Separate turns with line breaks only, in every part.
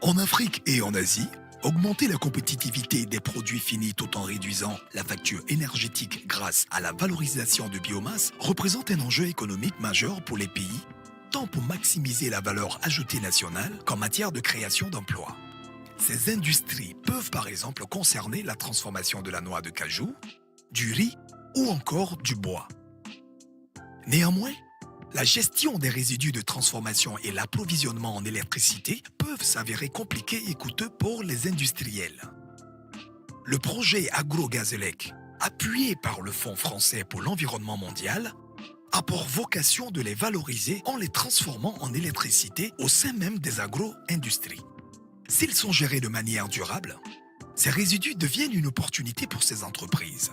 En Afrique et en Asie, augmenter la compétitivité des produits finis tout en réduisant la facture énergétique grâce à la valorisation de biomasse représente un enjeu économique majeur pour les pays, tant pour maximiser la valeur ajoutée nationale qu'en matière de création d'emplois. Ces industries peuvent par exemple concerner la transformation de la noix de cajou, du riz ou encore du bois. Néanmoins, la gestion des résidus de transformation et l'approvisionnement en électricité peuvent s'avérer compliqués et coûteux pour les industriels. Le projet AgroGazelec, appuyé par le Fonds français pour l'environnement mondial, a pour vocation de les valoriser en les transformant en électricité au sein même des agro-industries. S'ils sont gérés de manière durable, ces résidus deviennent une opportunité pour ces entreprises.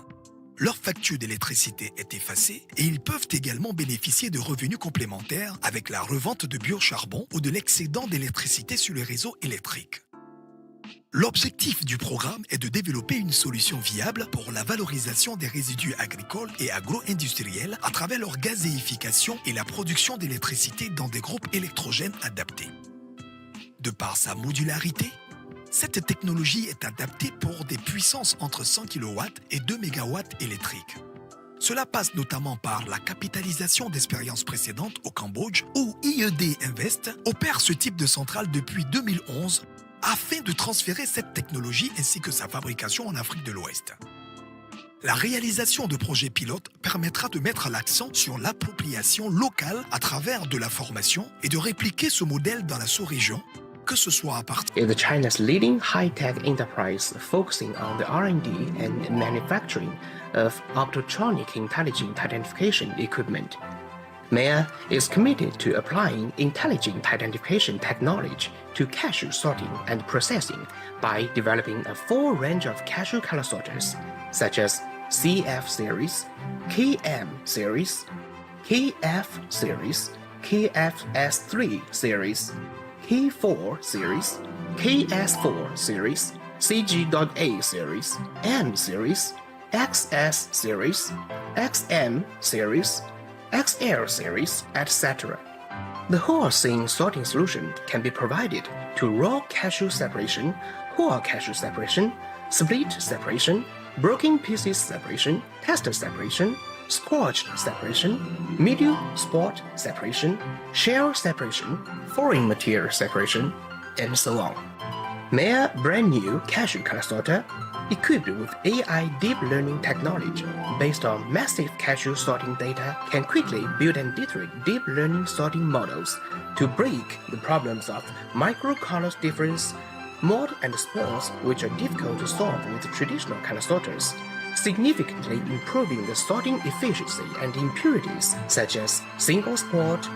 Leur facture d'électricité est effacée et ils peuvent également bénéficier de revenus complémentaires avec la revente de biocharbon ou de l'excédent d'électricité sur les réseaux électriques. L'objectif du programme est de développer une solution viable pour la valorisation des résidus agricoles et agro-industriels à travers leur gazéification et la production d'électricité dans des groupes électrogènes adaptés. De par sa modularité, cette technologie est adaptée pour des puissances entre 100 kW et 2 MW électriques. Cela passe notamment par la capitalisation d'expériences précédentes au Cambodge où IED Invest opère ce type de centrale depuis 2011 afin de transférer cette technologie ainsi que sa fabrication en Afrique de l'Ouest. La réalisation de projets pilotes permettra de mettre l'accent sur l'appropriation locale à travers de la formation et de répliquer ce modèle dans la sous-région, que ce soit à partir
is China's leading high-tech enterprise focusing on the R&D and manufacturing of optotronic intelligent identification equipment. MEA is committed to applying intelligent identification technology to cashew sorting and processing by developing a full range of cashew color sorters, such as CF series, KM series, KF series, KFS3 series, K4 series, KS4 series, CG.A series, M series, XS series, XM series, XL series, etc. The whole scene sorting solution can be provided to raw cashew separation, whole cashew separation, split separation, broken pieces separation, tester separation, scorched separation, medium spot separation, shell separation, foreign material separation, and so on. MEA brand new cashew color sorter equipped with AI deep learning technology based on massive cashew sorting data can quickly build and iterate deep learning sorting models to break the problems of micro-color difference, mold and spores which are difficult to solve with traditional color sorters, significantly improving the sorting efficiency and impurities such as single spot,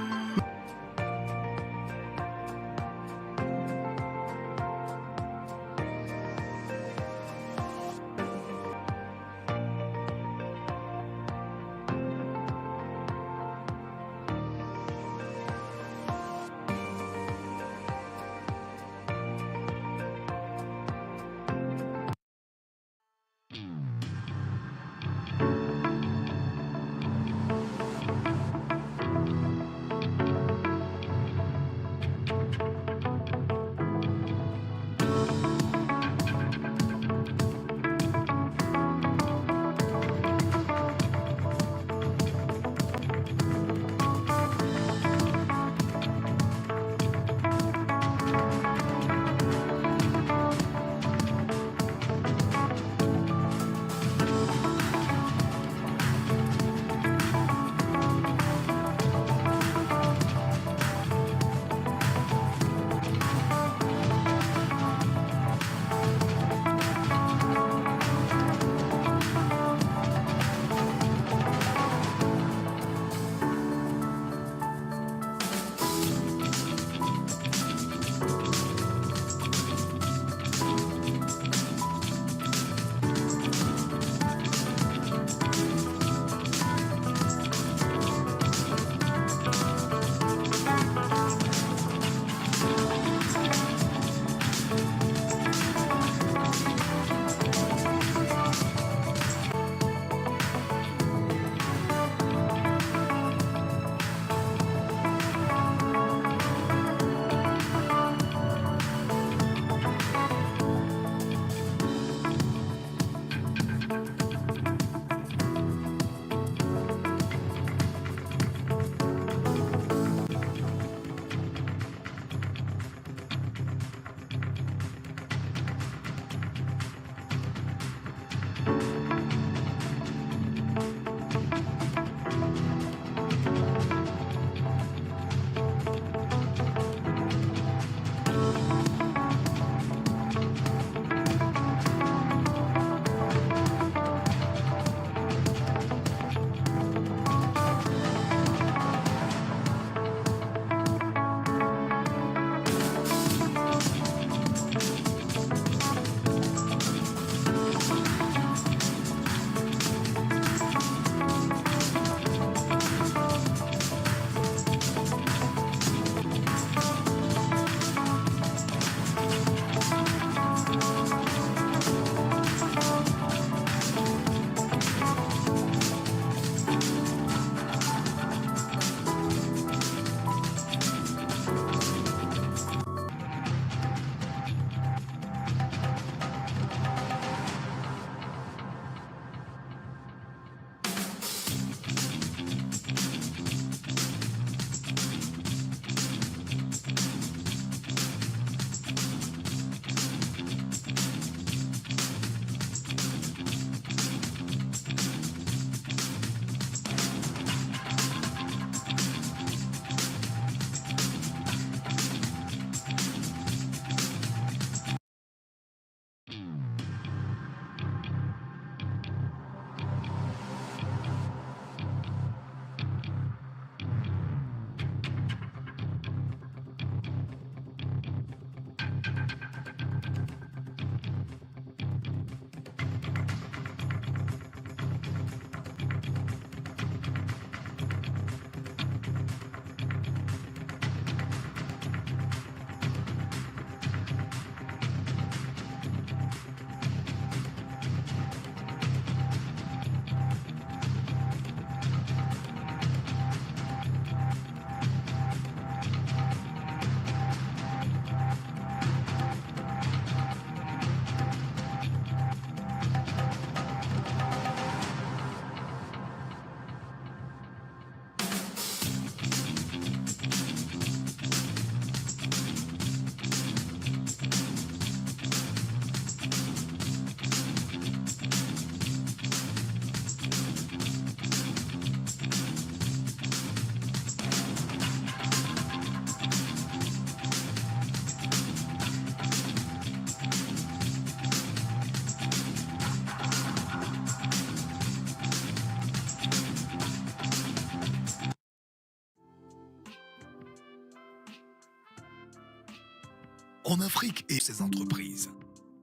En Afrique et ses entreprises,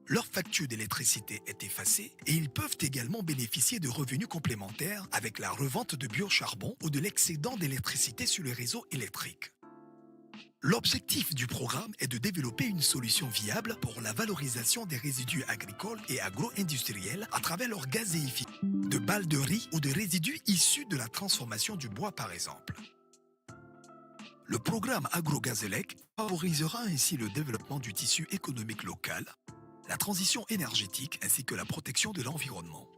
leur facture d'électricité est effacée et ils peuvent également bénéficier de revenus complémentaires avec la revente de biocharbon ou de l'excédent d'électricité sur les réseaux électriques. L'objectif du programme est de développer une solution viable pour la valorisation des résidus agricoles et agro-industriels à travers leur gazéification, de balles de riz ou de résidus issus de la transformation du bois par exemple. Le programme AgroGazelec favorisera ainsi le développement du tissu économique local, la transition énergétique ainsi que la protection de l'environnement.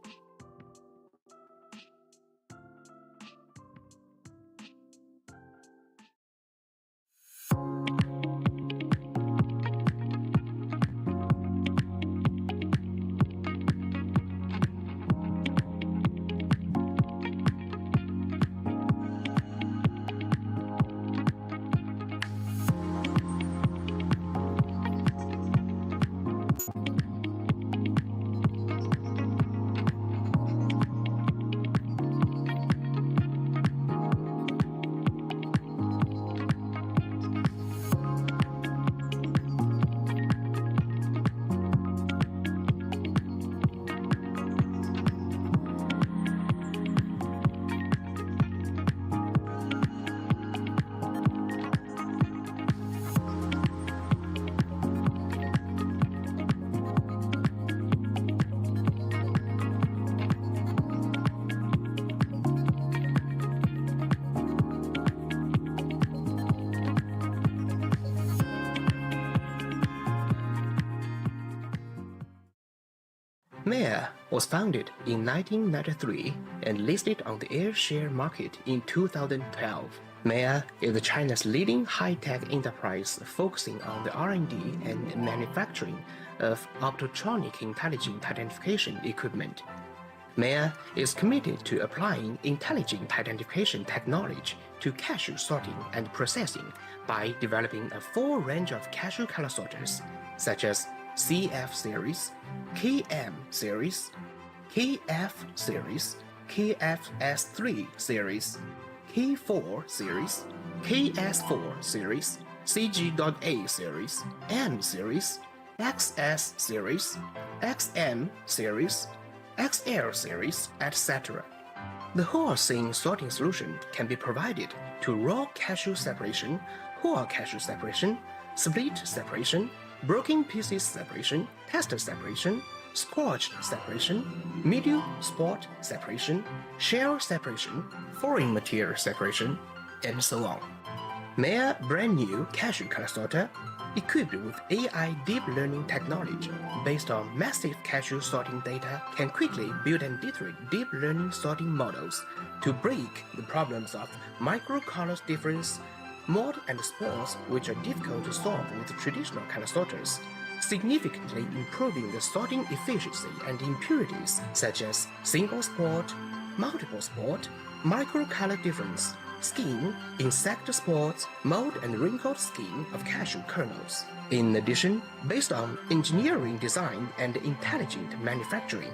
Mea was founded in 1993 and listed on the air share market in 2012. Mea is China's leading high-tech enterprise focusing on the R&D and manufacturing of optotronic intelligent identification equipment. Mea is committed to applying intelligent identification technology to cashew sorting and processing by developing a full range of cashew color sorters, such as CF series, KM series, KF series, KFS3 series, K4 series, KS4 series, CG.A series, M series, XS series, XM series, XL series, etc. The whole scene sorting solution can be provided to raw cashew separation, whole cashew separation, split separation, broken pieces separation, tester separation, scorched separation, medium spot separation, shell separation, foreign material separation, and so on. Mea brand new cashew color sorter, equipped with AI deep learning technology based on massive cashew sorting data, can quickly build and iterate deep learning sorting models to break the problems of micro-color difference, mold and spores which are difficult to solve with traditional color sorters, significantly improving the sorting efficiency and impurities such as single spot, multiple spot, micro-color difference, skin, insect spots, mold and wrinkled skin of cashew kernels. In addition, based on engineering design and intelligent manufacturing,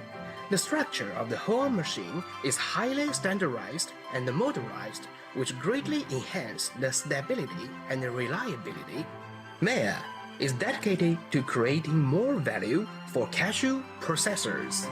the structure of the whole machine is highly standardized and modularized, which greatly enhance the stability and reliability. Mea is dedicated to creating more value for cashew processors.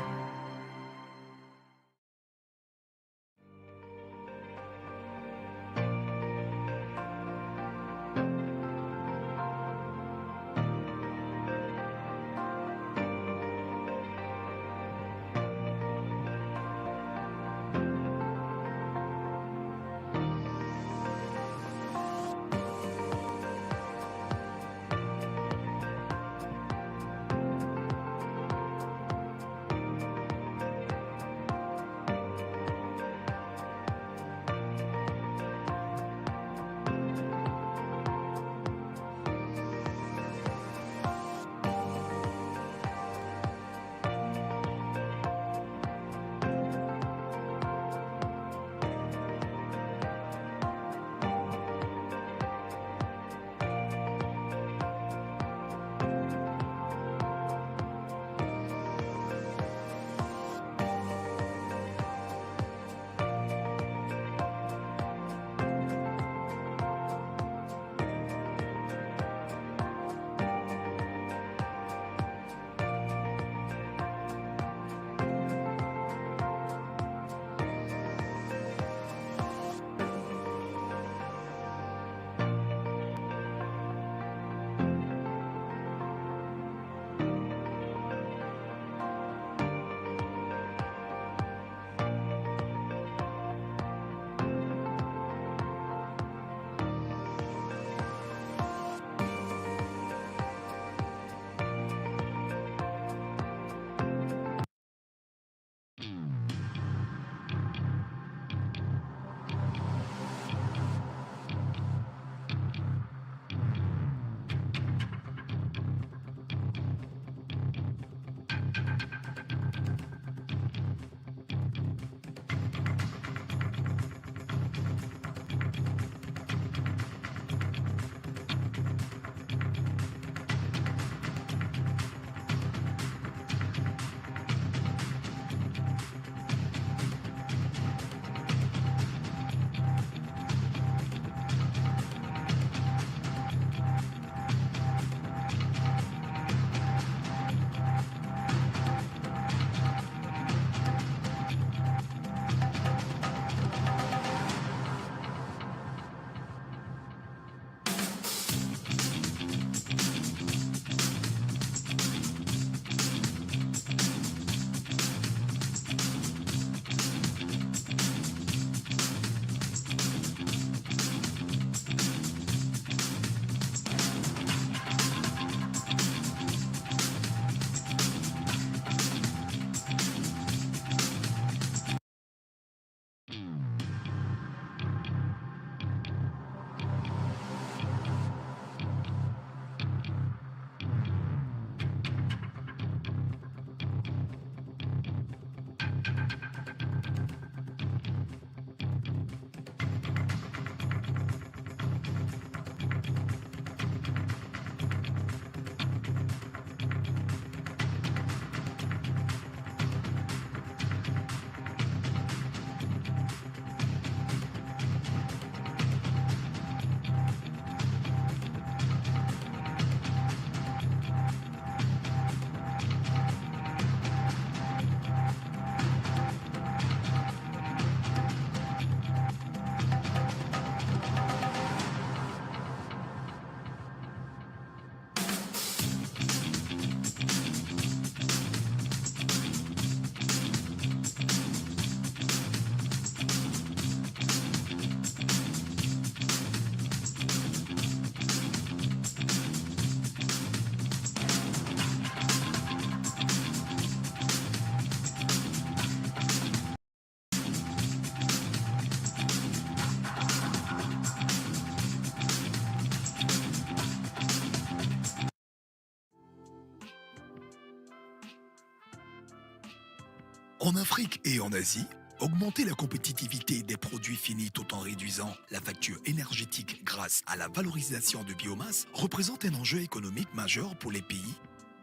En Afrique et en Asie, augmenter la compétitivité des produits finis tout en réduisant la facture énergétique grâce à la valorisation de biomasse représente un enjeu économique majeur pour les pays,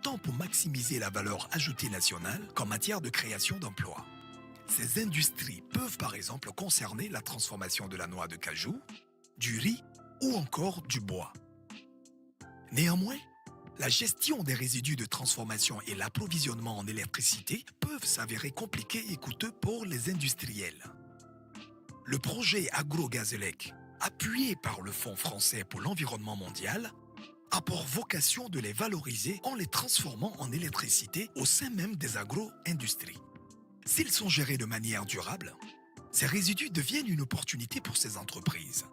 tant pour maximiser la valeur ajoutée nationale qu'en matière de création d'emplois. Ces industries peuvent par exemple concerner la transformation de la noix de cajou, du riz ou encore du bois. Néanmoins, la gestion des résidus de transformation et l'approvisionnement en électricité peuvent s'avérer compliqués et coûteux pour les industriels. Le projet AgroGazelec, appuyé par le Fonds français pour l'environnement mondial, a pour vocation de les valoriser en les transformant en électricité au sein même des agro-industries. S'ils sont gérés de manière durable, ces résidus deviennent une opportunité pour ces entreprises.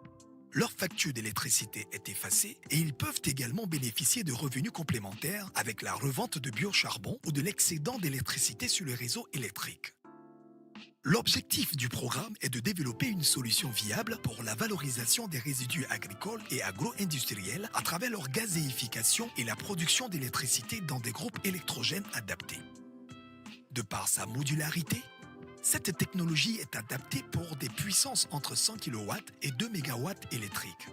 Leur facture d'électricité est effacée et ils peuvent également bénéficier de revenus complémentaires avec la revente de biocharbon ou de l'excédent d'électricité sur le réseau électrique. L'objectif du programme est de développer une solution viable pour la valorisation des résidus agricoles et agro-industriels à travers leur gazéification et la production d'électricité dans des groupes électrogènes adaptés. De par sa modularité, cette technologie est adaptée pour des puissances entre 100 kW et 2 MW électriques.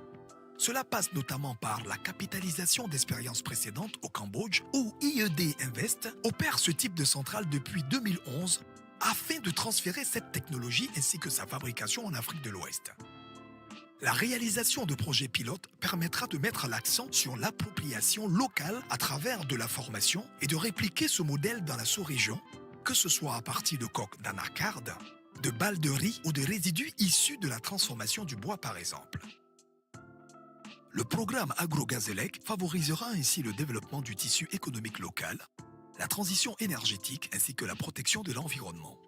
Cela passe notamment par la capitalisation d'expériences précédentes au Cambodge où IED Invest opère ce type de centrale depuis 2011 afin de transférer cette technologie ainsi que sa fabrication en Afrique de l'Ouest. La réalisation de projets pilotes permettra de mettre l'accent sur l'appropriation locale à travers de la formation et de répliquer ce modèle dans la sous-région, que ce soit à partir de coques d'anacarde, de balles de riz ou de résidus issus de la transformation du bois par exemple. Le programme AgroGazelec favorisera ainsi le développement du tissu économique local, la transition énergétique ainsi que la protection de l'environnement.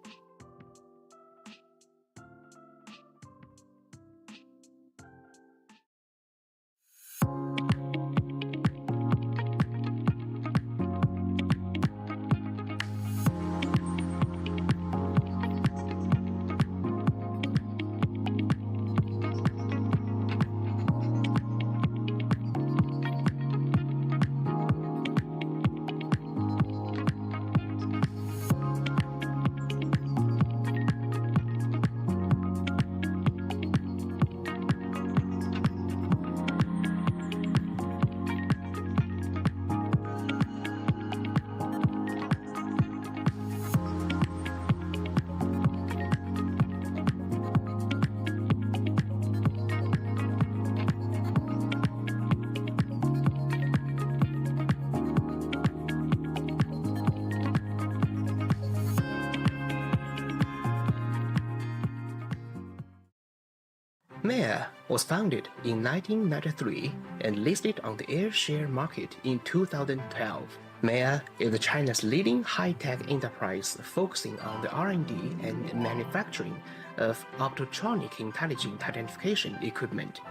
Maya was founded in 1993 and listed on the air share market in 2012. Maya is China's leading high-tech enterprise focusing on the R&D and manufacturing of optotronic intelligent identification equipment.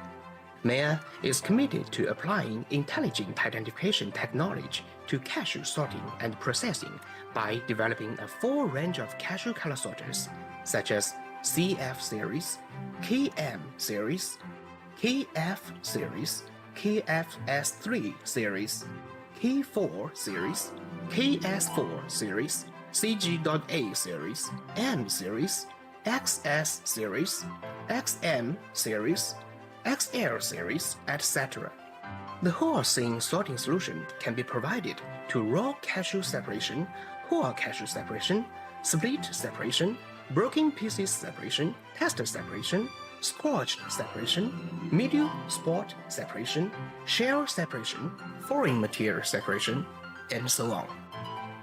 Maya is committed to applying intelligent identification technology to cashew sorting and processing by developing a full range of cashew color sorters, such as CF series, KM series, KF series, KFS3 series, K4 series, KS4 series, CG.A series, M series, XS series, XM series, XL series, etc. The whole scene sorting solution can be provided to raw cashew separation, whole cashew separation, split separation, broken pieces separation, tester separation, scorched separation, medium spot separation, shell separation, foreign material separation, and so on.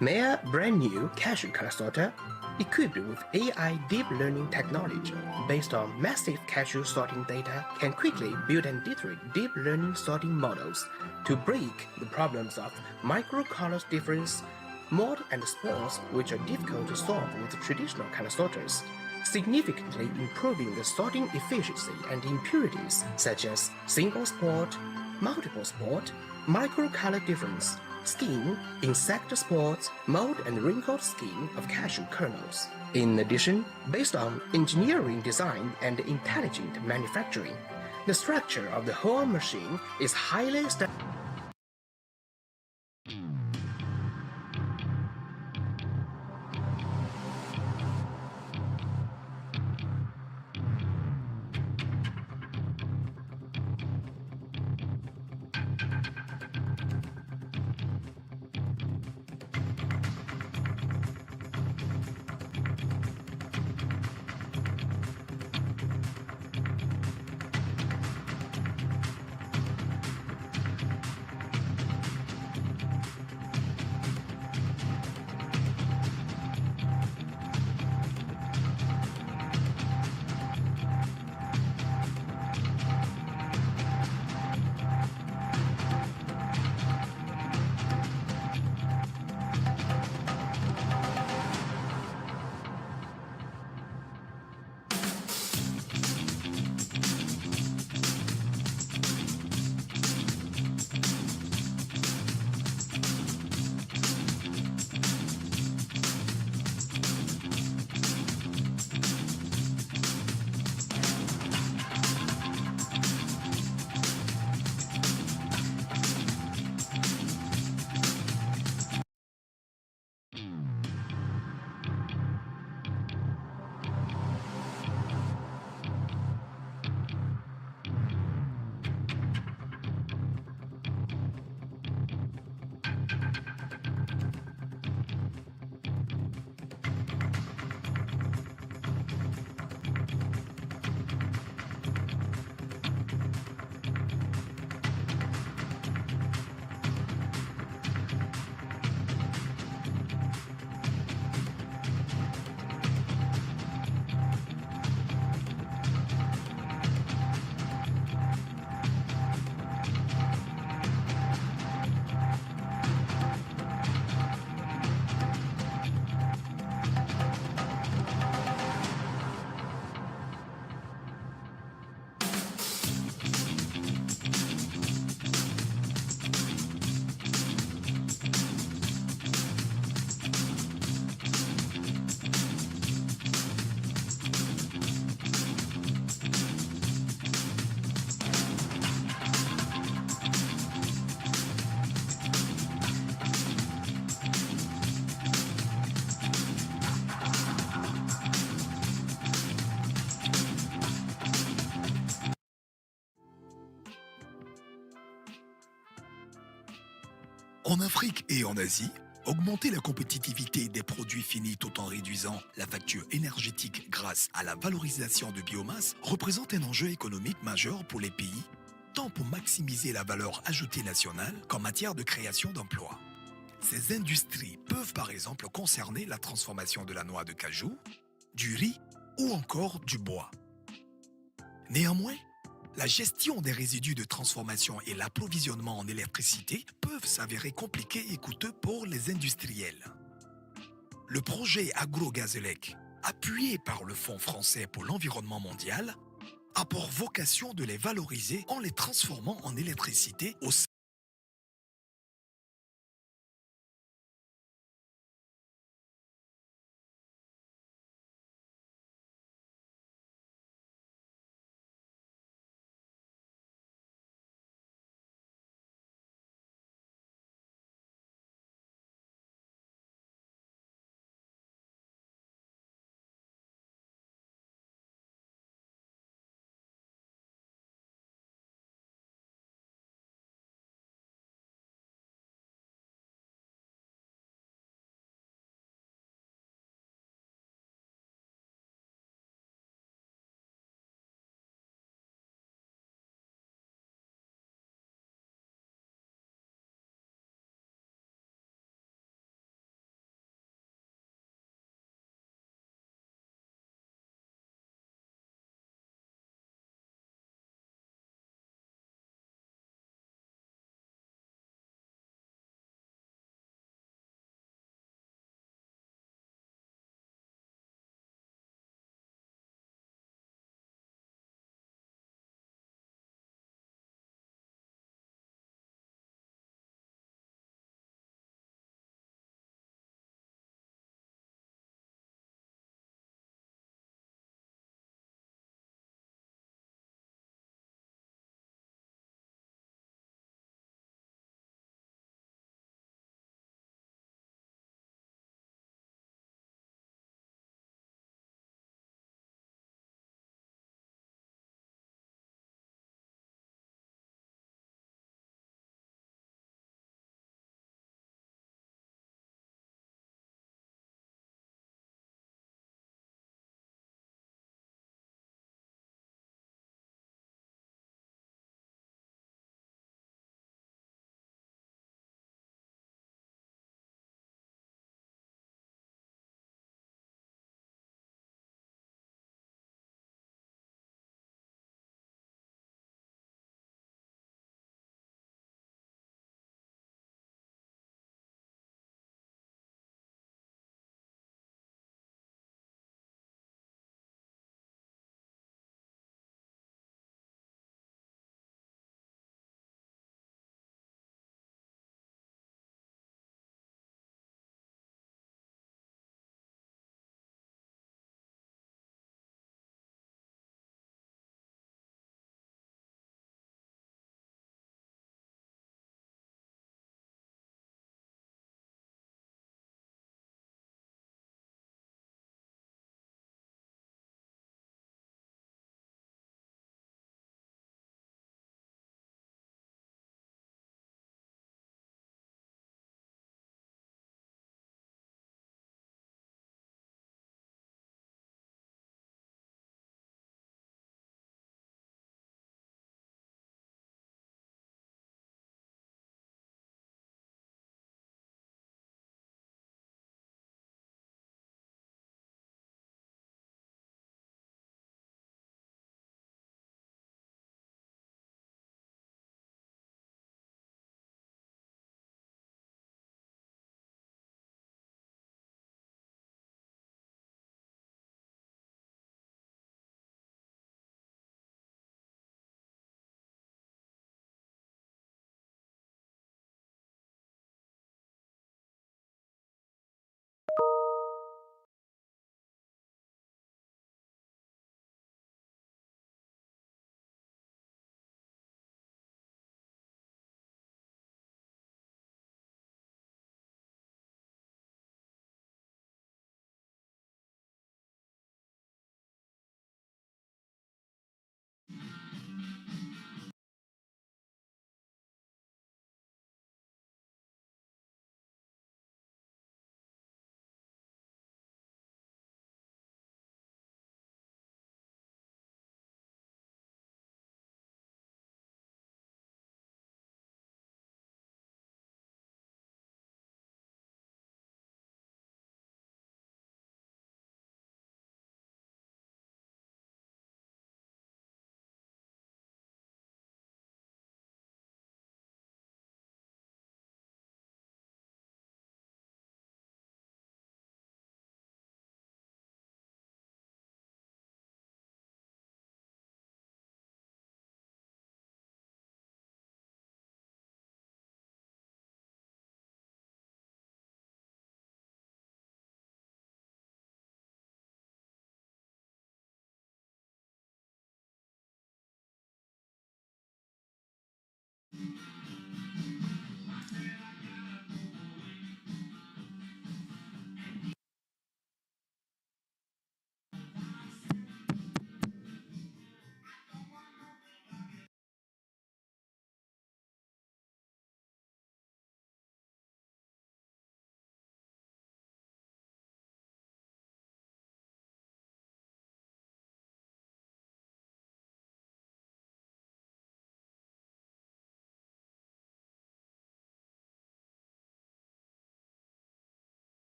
Maya brand new cashew color sorter equipped with AI deep learning technology based on massive cashew sorting data can quickly build and iterate deep learning sorting models to break the problems of micro-color difference, mold and spores which are difficult to solve with traditional color sorters, significantly improving the sorting efficiency and impurities such as single spot, multiple spot, micro-color difference, skin, insect spots, mold and wrinkled skin of cashew kernels. In addition, based on engineering design and intelligent manufacturing, the structure of the whole machine is highly
En Afrique et en Asie, augmenter la compétitivité des produits finis tout en réduisant la facture énergétique grâce à la valorisation de biomasse représente un enjeu économique majeur pour les pays, tant pour maximiser la valeur ajoutée nationale qu'en matière de création d'emplois. Ces industries peuvent par exemple concerner la transformation de la noix de cajou, du riz ou encore du bois. Néanmoins, la gestion des résidus de transformation et l'approvisionnement en électricité peuvent s'avérer compliqués et coûteux pour les industriels. Le projet AgroGazelec, appuyé par le Fonds français pour l'environnement mondial, a pour vocation de les valoriser en les transformant en électricité au sein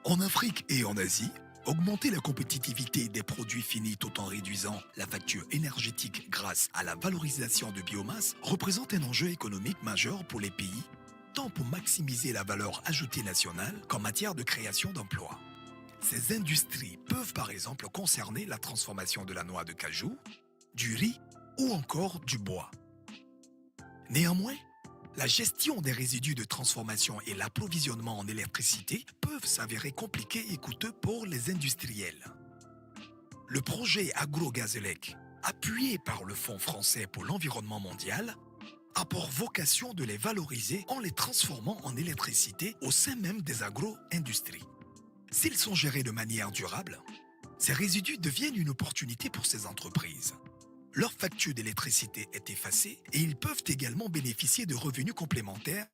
En Afrique et en Asie, augmenter la compétitivité des produits finis tout en réduisant la facture énergétique grâce à la valorisation de biomasse représente un enjeu économique majeur pour les pays, tant pour maximiser la valeur ajoutée nationale qu'en matière de création d'emplois. Ces industries peuvent par exemple concerner la transformation de la noix de cajou, du riz ou encore du bois. Néanmoins, la gestion des résidus de transformation et l'approvisionnement en électricité peuvent s'avérer compliqués et coûteux pour les industriels. Le projet AgroGazelec, appuyé par le Fonds français pour l'environnement mondial, a pour vocation de les valoriser en les transformant en électricité au sein même des agro-industries. S'ils sont gérés de manière durable, ces résidus deviennent une opportunité pour ces entreprises. Leur facture d'électricité est effacée et ils peuvent également bénéficier de revenus complémentaires.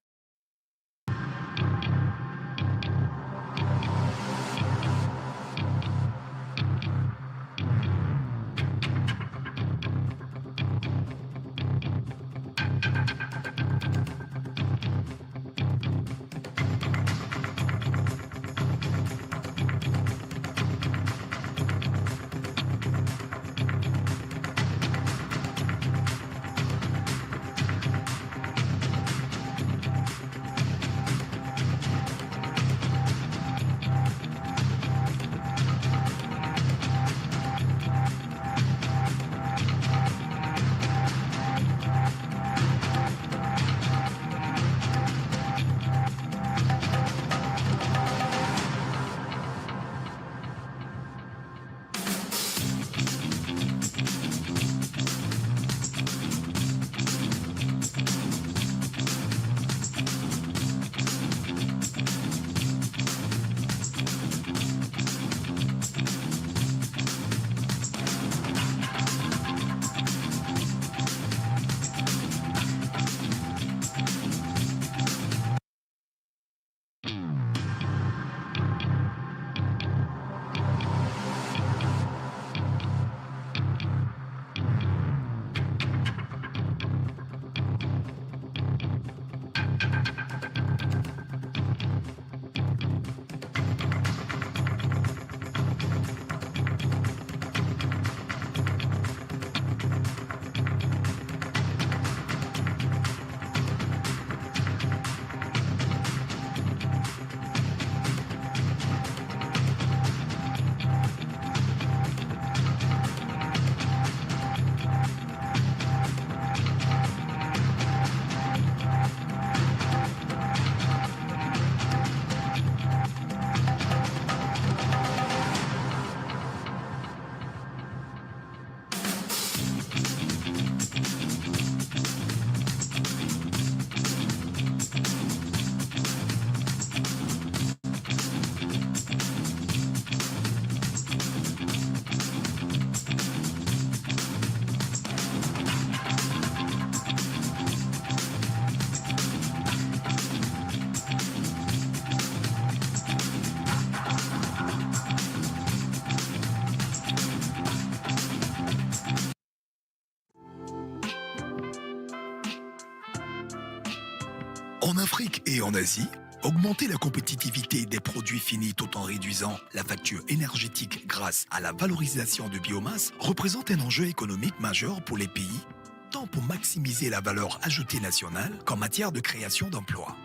En Afrique et en Asie, augmenter la compétitivité des produits finis tout en réduisant la facture énergétique grâce à la valorisation de biomasse représente un enjeu économique majeur pour les pays, tant pour maximiser la valeur ajoutée nationale qu'en matière de création d'emplois.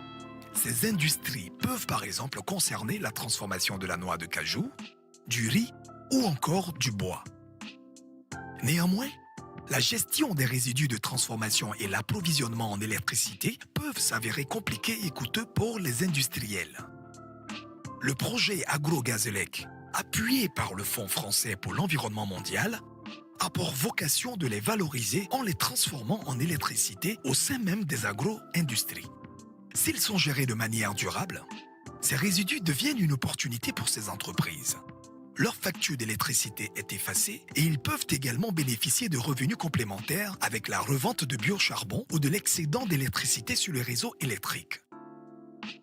Ces industries peuvent par exemple concerner la transformation de la noix de cajou, du riz ou encore du bois. Néanmoins, la gestion des résidus de transformation et l'approvisionnement en électricité peuvent s'avérer compliqués et coûteux pour les industriels. Le projet AgroGazelec, appuyé par le Fonds français pour l'environnement mondial, a pour vocation de les valoriser en les transformant en électricité au sein même des agro-industries. S'ils sont gérés de manière durable, ces résidus deviennent une opportunité pour ces entreprises. Leur facture d'électricité est effacée et ils peuvent également bénéficier de revenus complémentaires avec la revente de biocharbon ou de l'excédent d'électricité sur le réseau électrique.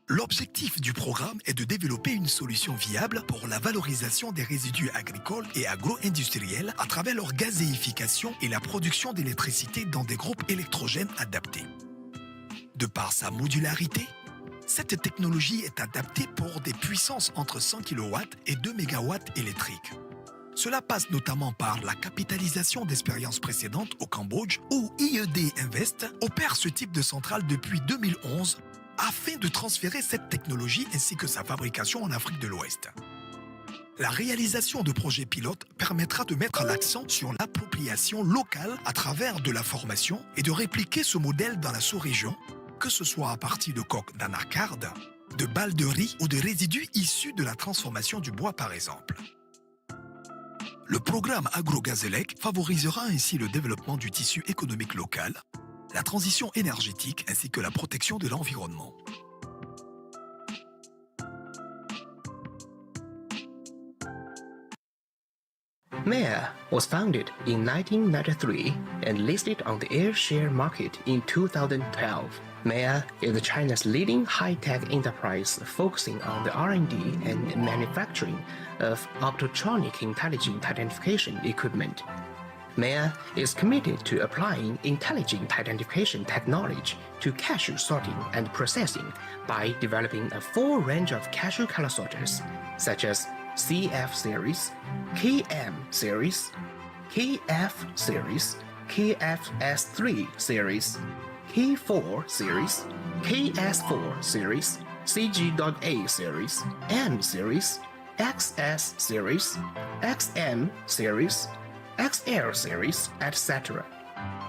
L'objectif du programme est de développer une solution viable pour la valorisation des résidus agricoles et agro-industriels à travers leur gazéification et la production d'électricité dans des groupes électrogènes adaptés. De par sa modularité, Cette technologie est adaptée pour des puissances entre 100 kW et 2 MW électriques. Cela passe notamment par la capitalisation d'expériences précédentes au Cambodge où IED Invest opère ce type de centrale depuis 2011 afin de transférer cette technologie ainsi que sa fabrication en Afrique de l'Ouest. La réalisation de projets pilotes permettra de mettre l'accent sur l'appropriation locale à travers de la formation et de répliquer ce modèle dans la sous-région, que ce soit à partir de coques d'anacarde, de balles de riz ou de résidus issus de la transformation du bois par exemple. Le programme AgroGazelec favorisera ainsi le développement du tissu économique local, la transition énergétique ainsi que la protection de l'environnement.
MEA was founded in 1993 and listed on the air share market in 2012. MEA is China's leading high-tech enterprise focusing on the R&D and manufacturing of optotronic intelligent identification equipment. MEA is committed to applying intelligent identification technology to cashew sorting and processing by developing a full range of cashew color sorters, such as CF series, KM series, KF series, KFS3 series, K4 series, KS4 series, CG.A series, M series, XS series, XM series, XL series, etc.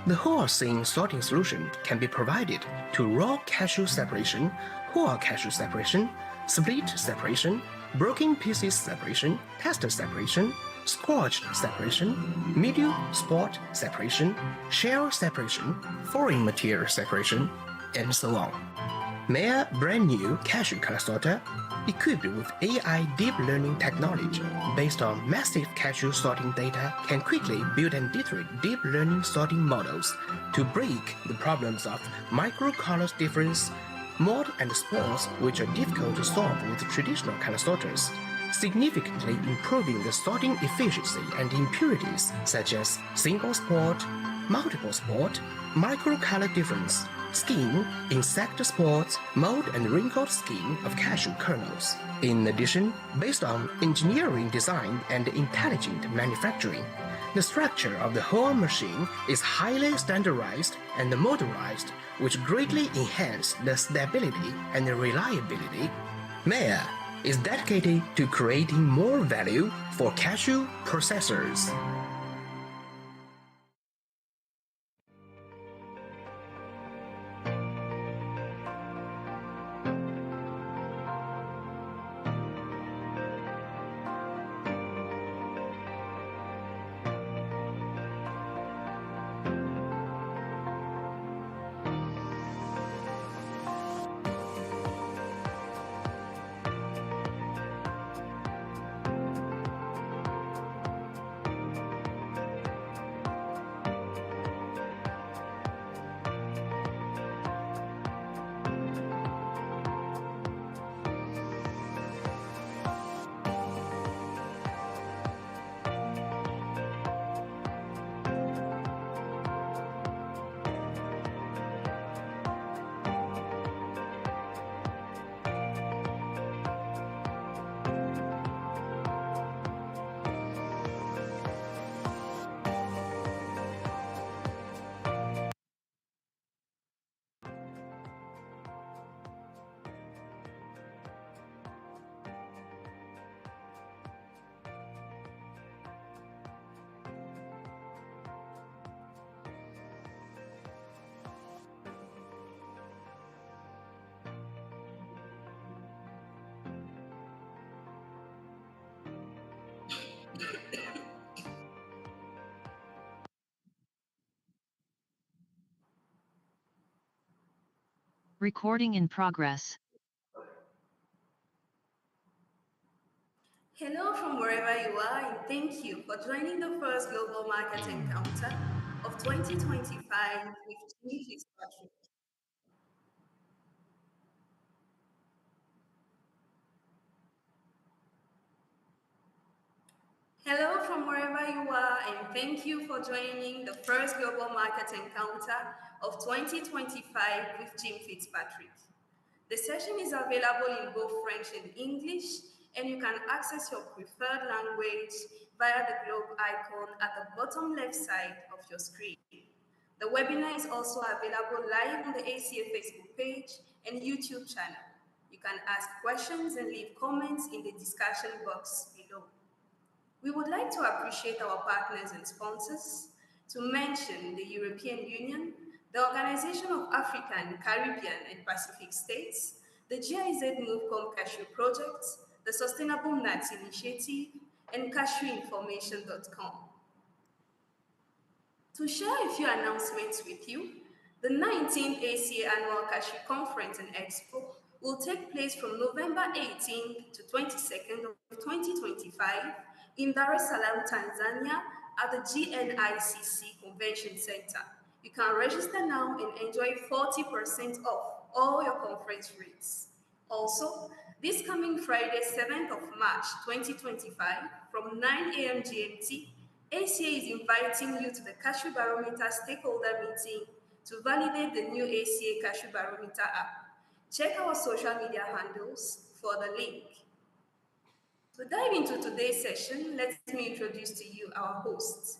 The whole scene sorting solution can be provided to raw cashew separation, whole cashew separation, split separation, broken pieces separation, tester separation, scorched separation, medium spot separation, shell separation, foreign material separation, and so on. MEA brand new cashew color sorter equipped with AI deep learning technology based on massive cashew sorting data can quickly build and iterate deep learning sorting models to break the problems of micro color difference, mold and spores which are difficult to solve with traditional color sorters, significantly improving the sorting efficiency and impurities such as single spot, multiple spot, micro color difference, skin, insect spots, mold and wrinkled skin of cashew kernels. In addition, based on engineering design and intelligent manufacturing, the structure of the whole machine is highly standardized and modularized, which greatly enhance the stability and reliability. MEA is dedicated to creating more value for cashew processors.
Recording in progress.
Hello from wherever you are, and thank you for joining the first Global Market Encounter of 2025 with me, Fitzpatrick. Hello from wherever you are, and thank you for joining the first Global Market Encounter of 2025 with Jim Fitzpatrick. The session is available in both French and English, and you can access your preferred language via the globe icon at the bottom left side of your screen. The webinar is also available live on the ACA Facebook page and YouTube channel. You can ask questions and leave comments in the discussion box below. We would like to appreciate our partners and sponsors, to mention the European Union, the Organization of African, Caribbean, and Pacific States, the GIZ MoveCom Cashew Project, the Sustainable Nuts Initiative, and CashewInformation.com. To share a few announcements with you, the 19th ACA Annual Cashew Conference and Expo will take place from November 18th to 22nd of 2025 in Dar es Salaam, Tanzania at the GNICC Convention Center. You can register now and enjoy 40% off all your conference rates. Also, this coming Friday, 7th of March 2025 from 9 a.m. GMT, ACA is inviting you to the Cashew Barometer Stakeholder Meeting to validate the new ACA Cashew Barometer app. Check our social media handles for the link. To dive into today's session, let me introduce to you our hosts.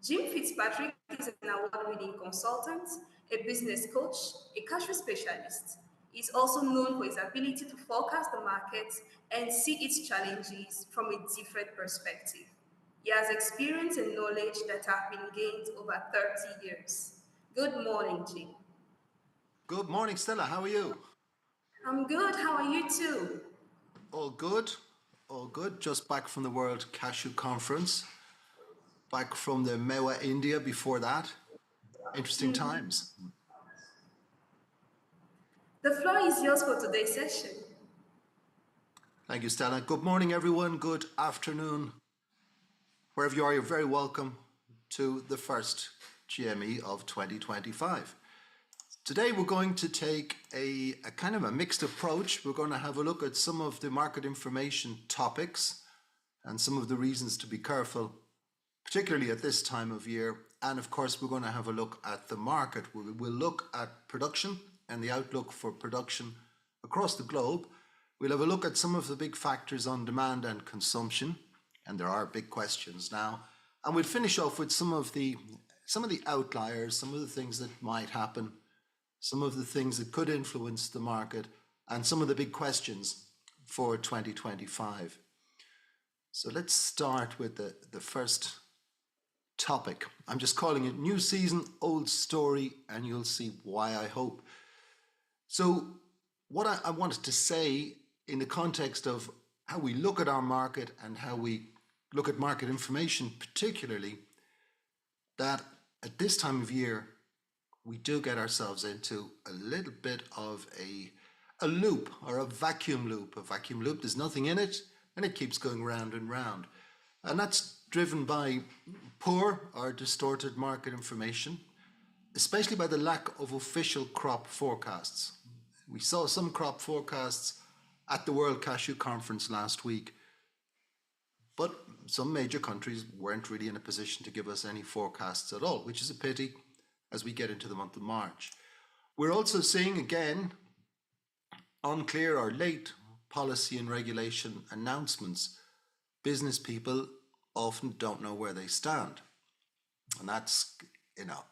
Jim Fitzpatrick is an award-winning consultant, a business coach, a cashew specialist. He's also known for his ability to forecast the market and see its challenges from a different perspective. He has experience and knowledge that have been gained over 30 years. Good morning, Jim.
Good morning, Stella. How are you?
I'm good. How are you too?
All good. All good. Just back from the World Cashew Conference. Back from the Mewa, India before that. Interesting times.
The floor is yours for today's session.
Thank you, Stella. Good morning, everyone. Good afternoon. Wherever you are, you're very welcome to the first GME of 2025. Today we're going to take a kind of a mixed approach. We're going to have a look at some of the market information topics and some of the reasons to be careful, particularly at this time of year. And of course, we're going to have a look at the market. We'll look at production and the outlook for production across the globe. We'll have a look at some of the big factors on demand and consumption, and there are big questions now. And we'll finish off with some of the outliers, some of the things that might happen, some of the things that could influence the market, and some of the big questions for 2025. So let's start with the first topic. I'm just calling it New Season, Old Story, and you'll see why, I hope. So what I wanted to say in the context of how we look at our market and how we look at market information, particularly, that at this time of year, we do get ourselves into a little bit of a loop or a vacuum loop. A vacuum loop, there's nothing in it, and it keeps going round and round. And that's driven by poor or distorted market information, especially by the lack of official crop forecasts. We saw some crop forecasts at the World Cashew Conference last week, but some major countries weren't really in a position to give us any forecasts at all, which is a pity as we get into the month of March. We're also seeing, again, unclear or late policy and regulation announcements. Business people often don't know where they stand. And that's,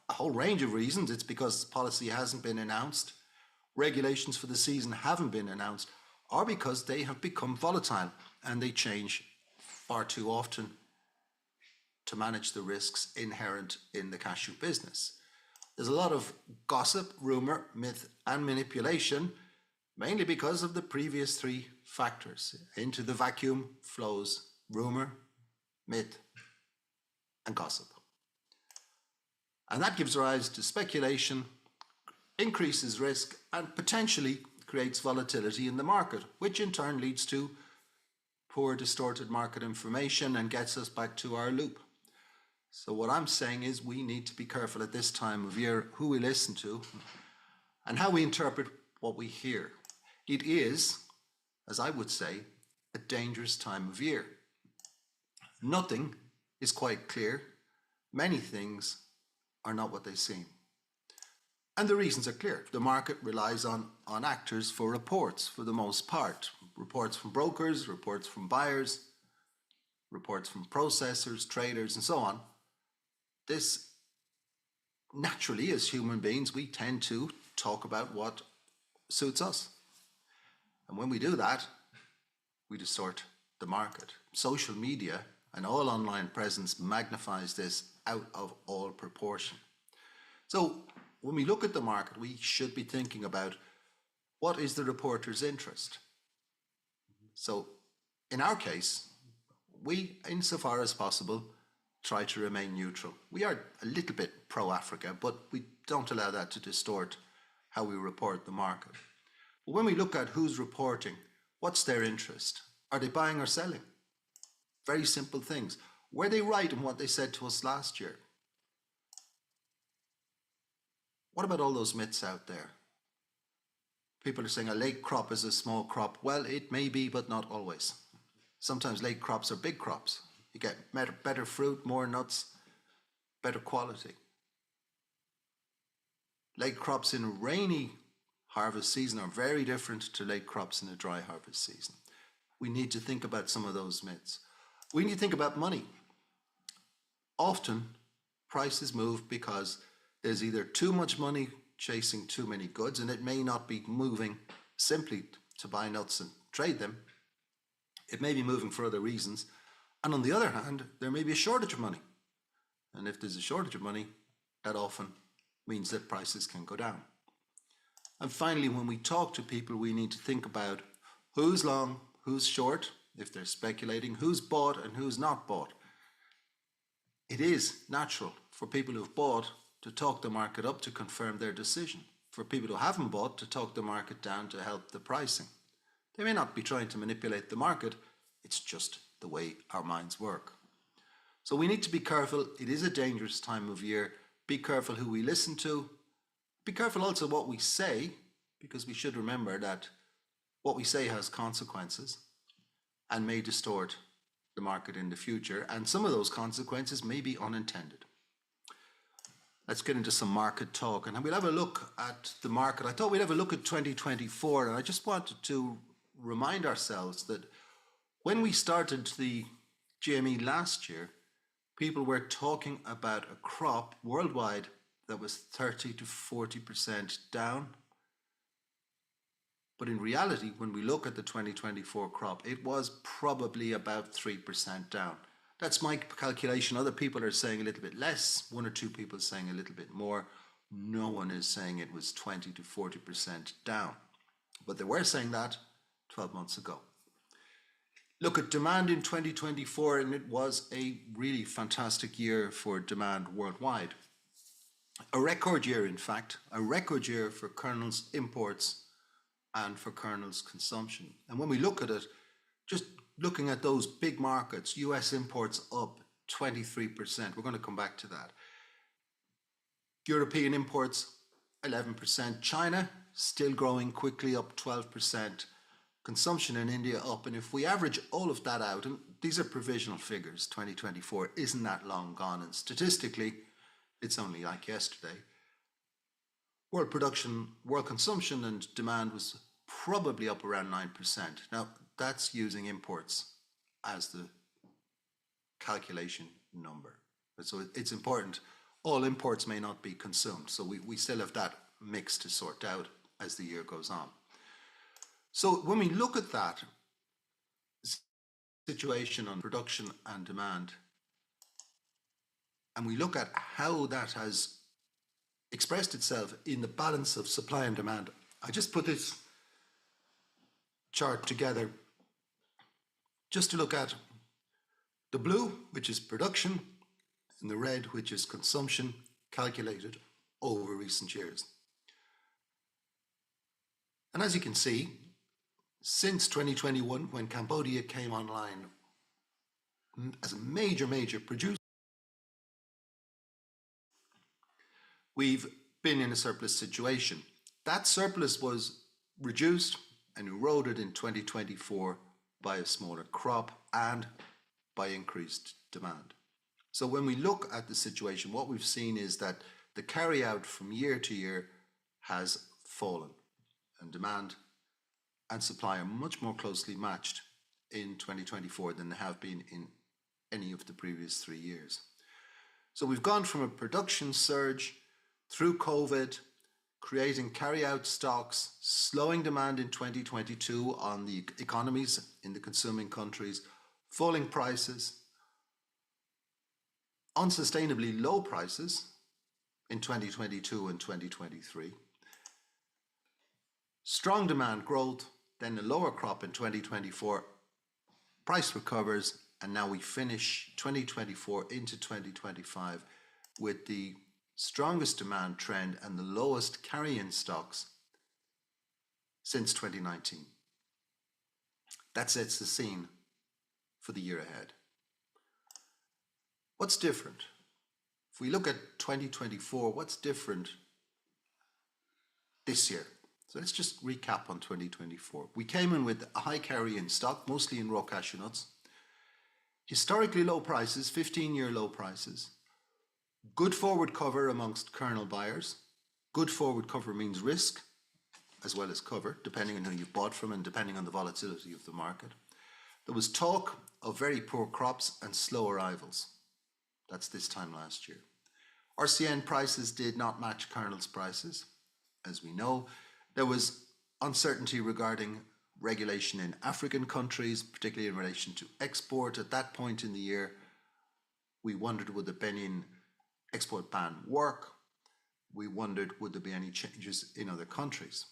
a whole range of reasons. It's because policy hasn't been announced, regulations for the season haven't been announced, or because they have become volatile and they change far too often to manage the risks inherent in the cashew business. There's a lot of gossip, rumor, myth, and manipulation, mainly because of the previous three factors. Into the vacuum flows rumor, myth, and gossip. And that gives rise to speculation, increases risk, and potentially creates volatility in the market, which in turn leads to poor, distorted market information and gets us back to our loop. So what I'm saying is we need to be careful at this time of year who we listen to and how we interpret what we hear. It is, as I would say, a dangerous time of year. Nothing is quite clear. Many things are not what they seem. And the reasons are clear. The market relies on actors for reports for the most part. Reports from brokers, reports from buyers, reports from processors, traders, and so on. This, naturally, as human beings, we tend to talk about what suits us. And when we do that, we distort the market. Social media and all online presence magnifies this out of all proportion. So when we look at the market, we should be thinking about what is the reporter's interest. So in our case, we, insofar as possible, try to remain neutral. We are a little bit pro-Africa, but we don't allow that to distort how we report the market. But when we look at who's reporting, what's their interest? Are they buying or selling? Very simple things. Were they right in what they said to us last year? What about all those myths out there? People are saying a late crop is a small crop. Well, it may be, but not always. Sometimes late crops are big crops. You get better fruit, more nuts, better quality. Late crops in a rainy harvest season are very different to late crops in a dry harvest season. We need to think about some of those myths. We need to think about money. Often, prices move because there's either too much money chasing too many goods, and it may not be moving simply to buy nuts and trade them. It may be moving for other reasons. And on the other hand, there may be a shortage of money. And if there's a shortage of money, that often means that prices can go down. And finally, when we talk to people, we need to think about who's long, who's short, if they're speculating, who's bought and who's not bought. It is natural for people who've bought to talk the market up to confirm their decision. For people who haven't bought to talk the market down to help the pricing. They may not be trying to manipulate the market, it's just the way our minds work. So we need to be careful. It is a dangerous time of year. Be careful who we listen to. Be careful also what we say, because we should remember that what we say has consequences and may distort the market in the future, and some of those consequences may be unintended. Let's get into some market talk, and we'll have a look at the market. I thought we'd have a look at 2024, and I just wanted to remind ourselves that when we started the GME last year, people were talking about a crop worldwide that was 30 to 40% down. But in reality, when we look at the 2024 crop, it was probably about 3% down. That's my calculation. Other people are saying a little bit less. One or two people saying a little bit more. No one is saying it was 20 to 40% down. But they were saying that 12 months ago. Look at demand in 2024, and it was a really fantastic year for demand worldwide. A record year, in fact, a record year for kernels imports and for kernels consumption. And when we look at it, just looking at those big markets, US imports up 23%. We're going to come back to that. European imports 11%. China still growing quickly, up 12%. Consumption in India up. And if we average all of that out, and these are provisional figures, 2024 isn't that long gone. And statistically, it's only like yesterday. World production, world consumption and demand was probably up around 9%. Now, that's using imports as the calculation number. So it's important. All imports may not be consumed. So we still have that mix to sort out as the year goes on. So when we look at that situation on production and demand, and we look at how that has expressed itself in the balance of supply and demand, I just put this chart together just to look at the blue, which is production, and the red, which is consumption, calculated over recent years. And as you can see, since 2021, when Cambodia came online as a major producer, we've been in a surplus situation. That surplus was reduced and eroded in 2024 by a smaller crop and by increased demand. So when we look at the situation, what we've seen is that the carry out from year to year has fallen, and demand and supply are much more closely matched in 2024 than they have been in any of the previous 3 years. So we've gone from a production surge through COVID, creating carry-out stocks, slowing demand in 2022 on the economies in the consuming countries, falling prices, unsustainably low prices in 2022 and 2023, strong demand growth, then a lower crop in 2024, price recovers, and now we finish 2024 into 2025 with the strongest demand trend and the lowest carry-in stocks since 2019. That sets the scene for the year ahead. What's different? If we look at 2024, what's different this year? So let's just recap on 2024. We came in with a high carry-in stock, mostly in raw cashew nuts. Historically low prices, 15-year low prices. Good forward cover amongst kernel buyers. Good forward cover means risk as well as cover, depending on who you've bought from and depending on the volatility of the market. There was talk of very poor crops and slow arrivals. That's this time last year. RCN prices did not match kernels prices, as we know. There was uncertainty regarding regulation in African countries, particularly in relation to export. At that point in the year, we wondered, would the Benin export ban work? We wondered, would there be any changes in other countries?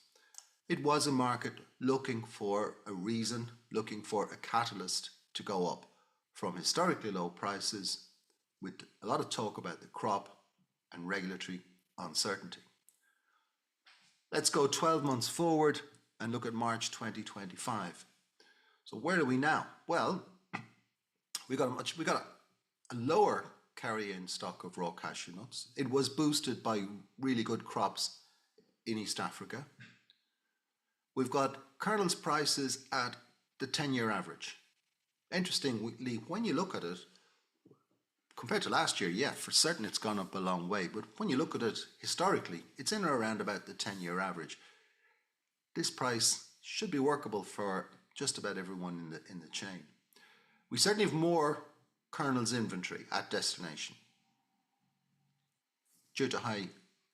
It was a market looking for a reason, looking for a catalyst to go up from historically low prices with a lot of talk about the crop and regulatory uncertainty. Let's go 12 months forward and look at March 2025. So where are we now? Well, we got a lower carry-in stock of raw cashew nuts. It was boosted by really good crops in East Africa. We've got kernels prices at the 10-year average. Interestingly, when you look at it, compared to last year, yeah, for certain it's gone up a long way, but when you look at it historically, it's in or around about the 10-year average. This price should be workable for just about everyone in the chain. We certainly have more kernels inventory at destination due to high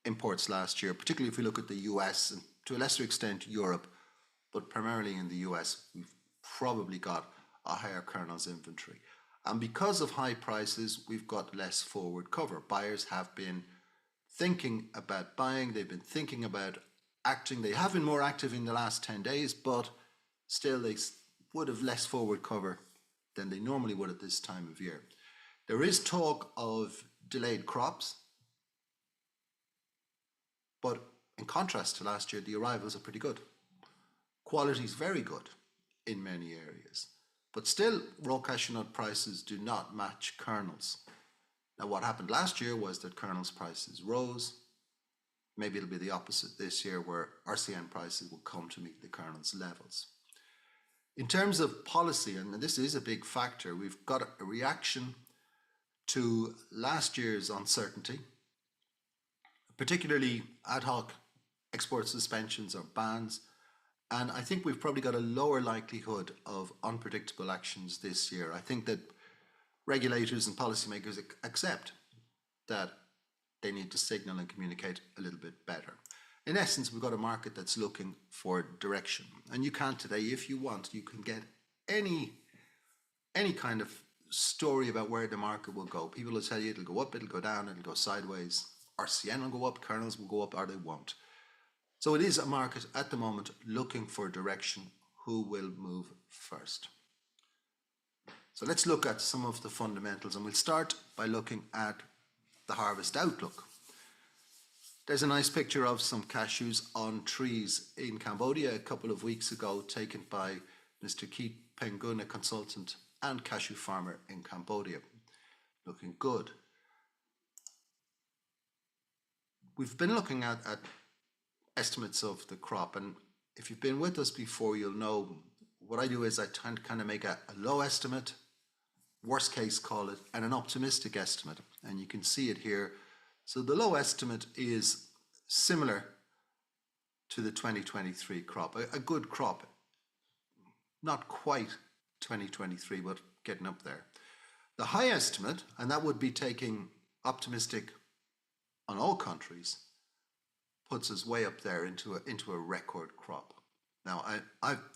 imports last year, particularly if we look at the US and to a lesser extent Europe, but primarily in the US, we've probably got a higher kernels inventory. And because of high prices, we've got less forward cover. Buyers have been thinking about buying, they've been thinking about acting. They have been more active in the last 10 days, but still they would have less forward cover than they normally would at this time of year. There is talk of delayed crops, but in contrast to last year, the arrivals are pretty good. Quality is very good in many areas. But still, raw cashew nut prices do not match kernels. Now, what happened last year was that kernels prices rose. Maybe it'll be the opposite this year, where RCN prices will come to meet the kernels levels. In terms of policy, and this is a big factor, we've got a reaction to last year's uncertainty, particularly ad hoc export suspensions or bans. And I think we've probably got a lower likelihood of unpredictable actions this year. I think that regulators and policymakers accept that they need to signal and communicate a little bit better. In essence, we've got a market that's looking for direction. And you can today, if you want, you can get any kind of story about where the market will go. People will tell you it'll go up, it'll go down, it'll go sideways. RCN will go up, kernels will go up, or they won't. So it is a market at the moment looking for direction. Who will move first? So let's look at some of the fundamentals, and we'll start by looking at the harvest outlook. There's a nice picture of some cashews on trees in Cambodia a couple of weeks ago, taken by Mr. Keith Pengun, a consultant and cashew farmer in Cambodia. Looking good. We've been looking at estimates of the crop, and if you've been with us before, you'll know what I do is I tend to kind of make a low estimate, worst case call it, and an optimistic estimate, and you can see it here. So the low estimate is similar to the 2023 crop. A good crop, not quite 2023, but getting up there. The high estimate, and that would be taking optimistic on all countries, puts us way up there into a record crop. Now,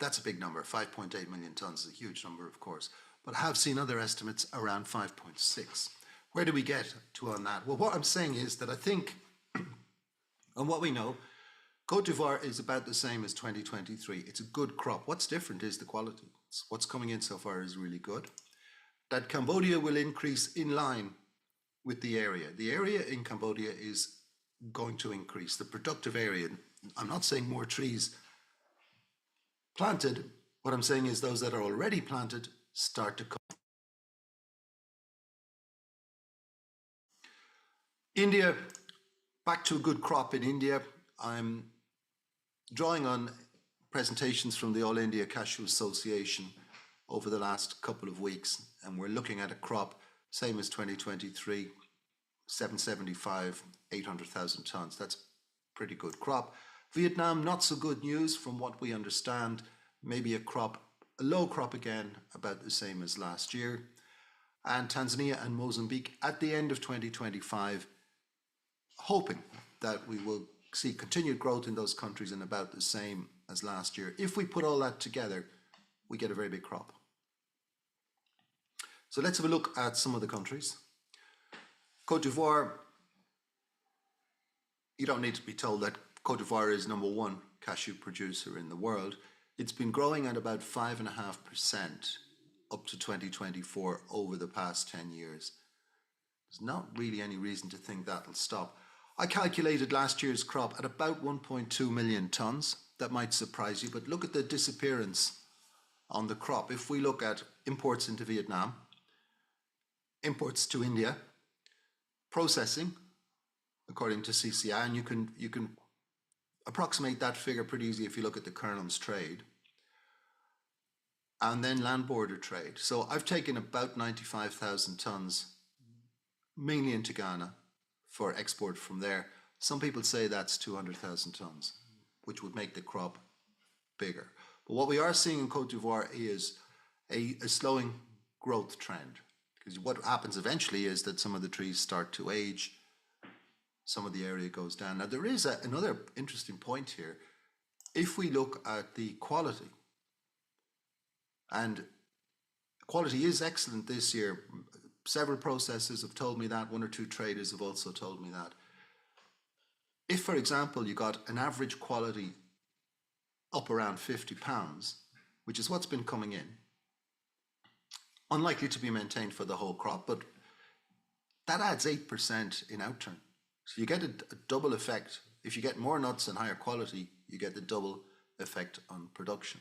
that's a big number. 5.8 million tons is a huge number, of course, but I have seen other estimates around 5.6. Where do we get to on that? Well, what I'm saying is that I think, on what we know, Côte d'Ivoire is about the same as 2023. It's a good crop. What's different is the quality. What's coming in so far is really good. That Cambodia will increase in line with the area. The area in Cambodia is going to increase. The productive area, I'm not saying more trees planted. What I'm saying is those that are already planted start to come. India, back to a good crop in India. I'm drawing on presentations from the All India Cashew Association over the last couple of weeks, and we're looking at a crop same as 2023, 775, 800,000 tons. That's pretty good crop. Vietnam, not so good news from what we understand. Maybe a low crop again, about the same as last year. And Tanzania and Mozambique at the end of 2025, hoping that we will see continued growth in those countries and about the same as last year. If we put all that together, we get a very big crop. So let's have a look at some of the countries. Côte d'Ivoire, you don't need to be told that Côte d'Ivoire is #1 cashew producer in the world. It's been growing at about 5.5% up to 2024 over the past 10 years. There's not really any reason to think that'll stop. I calculated last year's crop at about 1.2 million tons. That might surprise you, but look at the disappearance on the crop. If we look at imports into Vietnam, imports to India, processing, according to CCI, and you can approximate that figure pretty easy if you look at the kernels trade, and then land border trade. So I've taken about 95,000 tons, mainly into Ghana, for export from there. Some people say that's 200,000 tons, which would make the crop bigger. But what we are seeing in Côte d'Ivoire is a slowing growth trend. Because what happens eventually is that some of the trees start to age, some of the area goes down. Now there is another interesting point here. If we look at the quality, and quality is excellent this year. Several processors have told me that. 1 or 2 traders have also told me that. If, for example, you got an average quality up around 50 pounds, which is what's been coming in, unlikely to be maintained for the whole crop, but that adds 8% in outturn. So you get a double effect. If you get more nuts and higher quality, you get the double effect on production.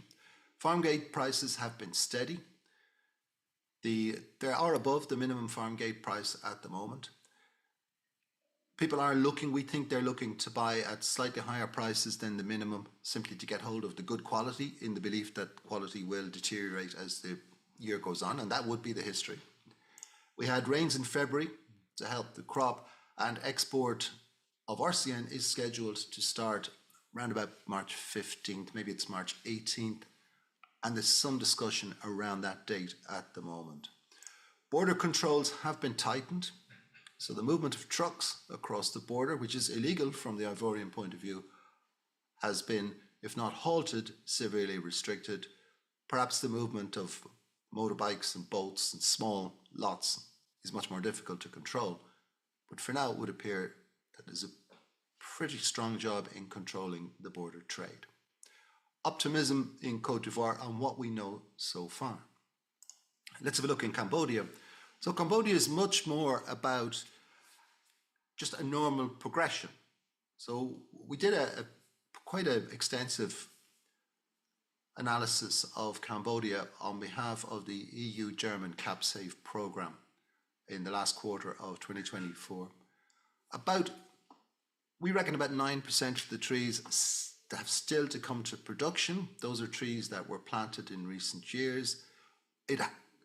Farm gate prices have been steady. They are above the minimum farm gate price at the moment. People are looking, we think they're looking to buy at slightly higher prices than the minimum, simply to get hold of the good quality, in the belief that quality will deteriorate as the year goes on, and that would be the history. We had rains in February to help the crop, and export of RCN is scheduled to start around about March 15th, maybe it's March 18th, and there's some discussion around that date at the moment. Border controls have been tightened, so the movement of trucks across the border, which is illegal from the Ivorian point of view, has been, if not halted, severely restricted. Perhaps the movement of motorbikes and boats and small lots is much more difficult to control, but for now it would appear that there's a pretty strong job in controlling the border trade. Optimism in Côte d'Ivoire on what we know so far. Let's have a look in Cambodia. So Cambodia is much more about just a normal progression. So we did quite an extensive analysis of Cambodia on behalf of the EU-German CapSave program in the last quarter of 2024. We reckon about 9% of the trees that have still to come to production. Those are trees that were planted in recent years. It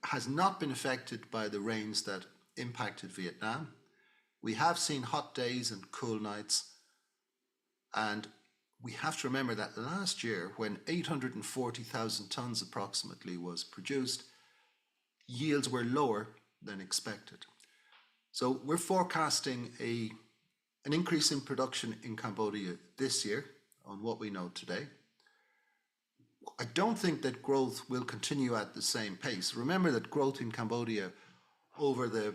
has not been affected by the rains that impacted Vietnam. We have seen hot days and cool nights, and we have to remember that last year, when 840,000 tonnes approximately was produced, yields were lower than expected. So we're forecasting an increase in production in Cambodia this year on what we know today. I don't think that growth will continue at the same pace. Remember that growth in Cambodia over the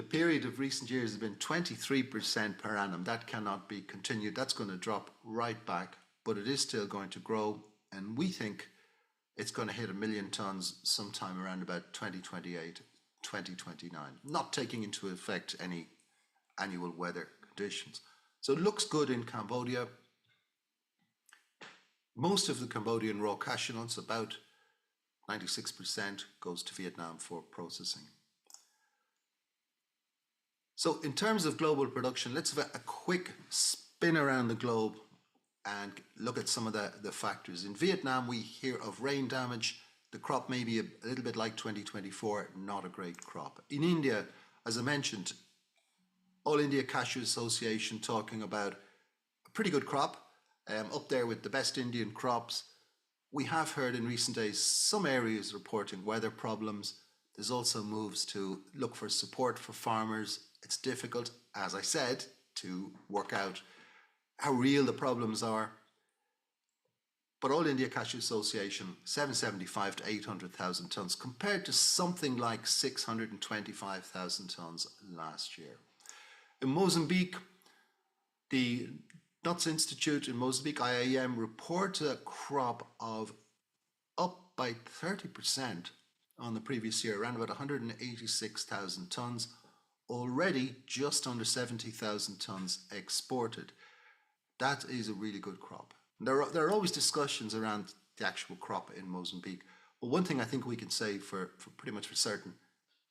period of recent years has been 23% per annum. That cannot be continued. That's going to drop right back, but it is still going to grow. And we think it's going to hit 1 million tonnes sometime around about 2028, 2029, not taking into effect any annual weather conditions. So it looks good in Cambodia. Most of the Cambodian raw cashew nuts, about 96%, goes to Vietnam for processing. So in terms of global production, let's have a quick spin around the globe and look at some of the factors. In Vietnam, we hear of rain damage. The crop may be a little bit like 2024, not a great crop. In India, as I mentioned, All India Cashew Association talking about a pretty good crop, up there with the best Indian crops. We have heard in recent days some areas reporting weather problems. There's also moves to look for support for farmers. It's difficult, as I said, to work out how real the problems are. But All India Cashew Association, 775 to 800,000 tonnes, compared to something like 625,000 tonnes last year. In Mozambique, the Nuts Institute in Mozambique, IAM, report a crop of up by 30% on the previous year, around about 186,000 tonnes, already just under 70,000 tonnes exported. That is a really good crop. There are always discussions around the actual crop in Mozambique, but one thing I think we can say for pretty much for certain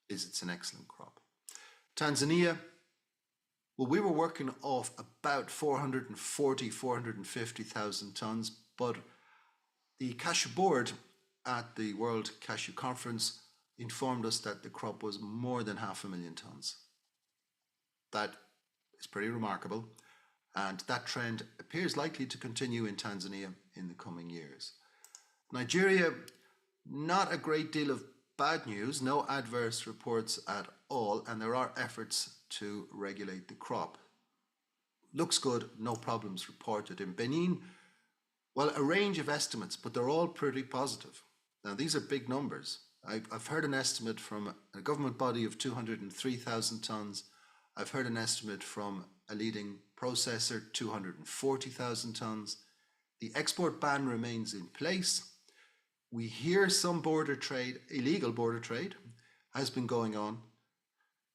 is it's an excellent crop. Tanzania, well, we were working off about 450,000 tonnes, but the Cashew Board at the World Cashew Conference informed us that the crop was more than 500,000 tonnes. That is pretty remarkable, and that trend appears likely to continue in Tanzania in the coming years. Nigeria, not a great deal of bad news, no adverse reports at all, and there are efforts to regulate the crop. Looks good, no problems reported. In Benin, well, a range of estimates, but they're all pretty positive. Now, these are big numbers. I've heard an estimate from a government body of 203,000 tonnes. I've heard an estimate from a leading processor, 240,000 tonnes. The export ban remains in place. We hear some border trade, illegal border trade, has been going on.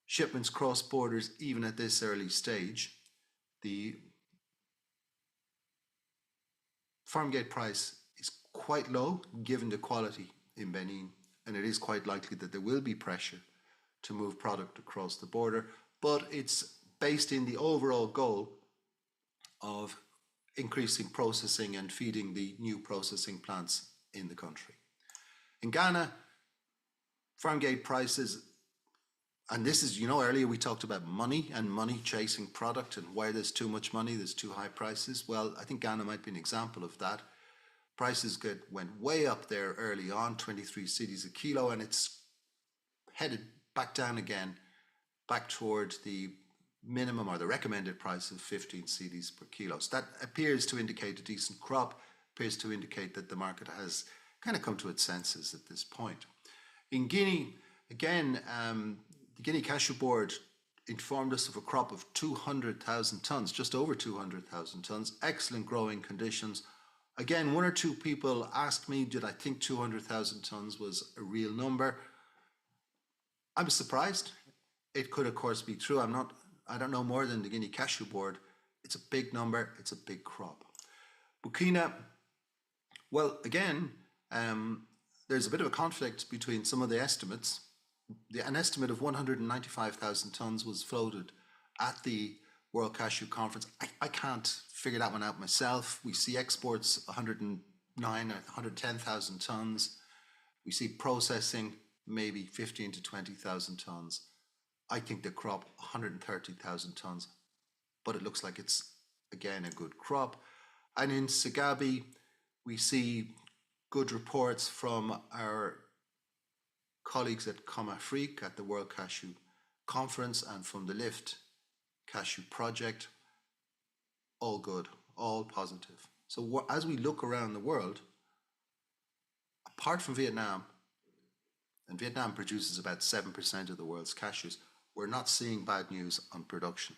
Shipments cross borders even at this early stage. The farm gate price is quite low given the quality in Benin, and it is quite likely that there will be pressure to move product across the border, but it's based in the overall goal of increasing processing and feeding the new processing plants in the country. In Ghana, farm gate prices, and this is, earlier we talked about money and money chasing product, and where there's too much money, there's too high prices. Well, I think Ghana might be an example of that. Prices went way up there early on, 23 cedis a kilo, and it's headed back down again, back towards the minimum or the recommended price of 15 cedis per kilo. So that appears to indicate a decent crop, appears to indicate that the market has kind of come to its senses at this point. In Guinea, again, the Guinea Cashew Board informed us of a crop of 200,000 tonnes, just over 200,000 tonnes, excellent growing conditions. Again, one or two people asked me, did I think 200,000 tonnes was a real number? I was surprised. It could, of course, be true. I don't know more than the Guinea Cashew Board. It's a big number. It's a big crop. Burkina, well, again, there's a bit of a conflict between some of the estimates. An estimate of 195,000 tonnes was floated at the World Cashew Conference. I can't figure that one out myself. We see exports 109 or 110,000 tonnes. We see processing maybe 15 to 20,000 tonnes. I think the crop 130,000 tonnes, but it looks like it's again a good crop. And in Sagabi, we see good reports from our colleagues at Comafrique at the World Cashew Conference and from the Lift Cashew Project. All good, all positive. So as we look around the world, apart from Vietnam, and Vietnam produces about 7% of the world's cashews, we're not seeing bad news on production.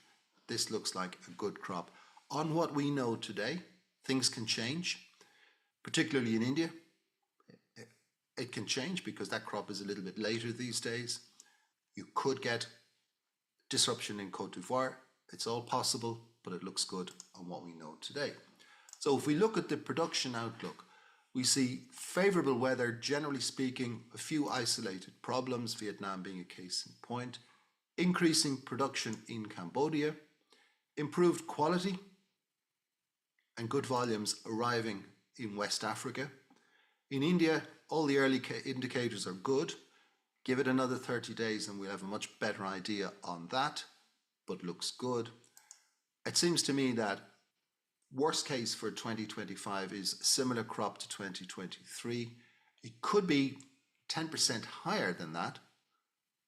This looks like a good crop. On what we know today, things can change, particularly in India. It can change because that crop is a little bit later these days. You could get disruption in Côte d'Ivoire. It's all possible, but it looks good on what we know today. So if we look at the production outlook, we see favorable weather, generally speaking, a few isolated problems, Vietnam being a case in point, increasing production in Cambodia, improved quality and good volumes arriving in West Africa. In India, all the early indicators are good. Give it another 30 days and we'll have a much better idea on that, but looks good. It seems to me that worst case for 2025 is similar crop to 2023. It could be 10% higher than that,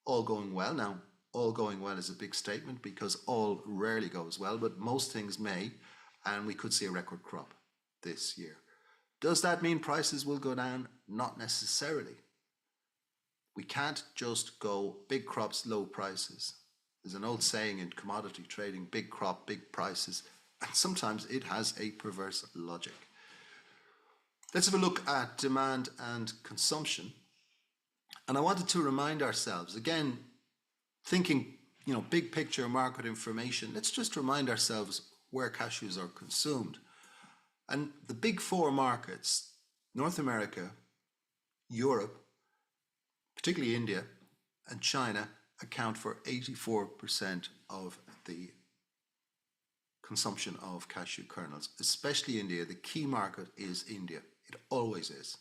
all going well. Now, all going well is a big statement because all rarely goes well, but most things may, and we could see a record crop this year. Does that mean prices will go down? Not necessarily. We can't just go big crops, low prices. There's an old saying in commodity trading, big crop, big prices, and sometimes it has a perverse logic. Let's have a look at demand and consumption. And I wanted to remind ourselves, again, thinking, big picture market information, let's just remind ourselves where cashews are consumed. And the big four markets, North America, Europe, particularly India, and China, account for 84% of the consumption of cashew kernels, especially India. The key market is India. It always is.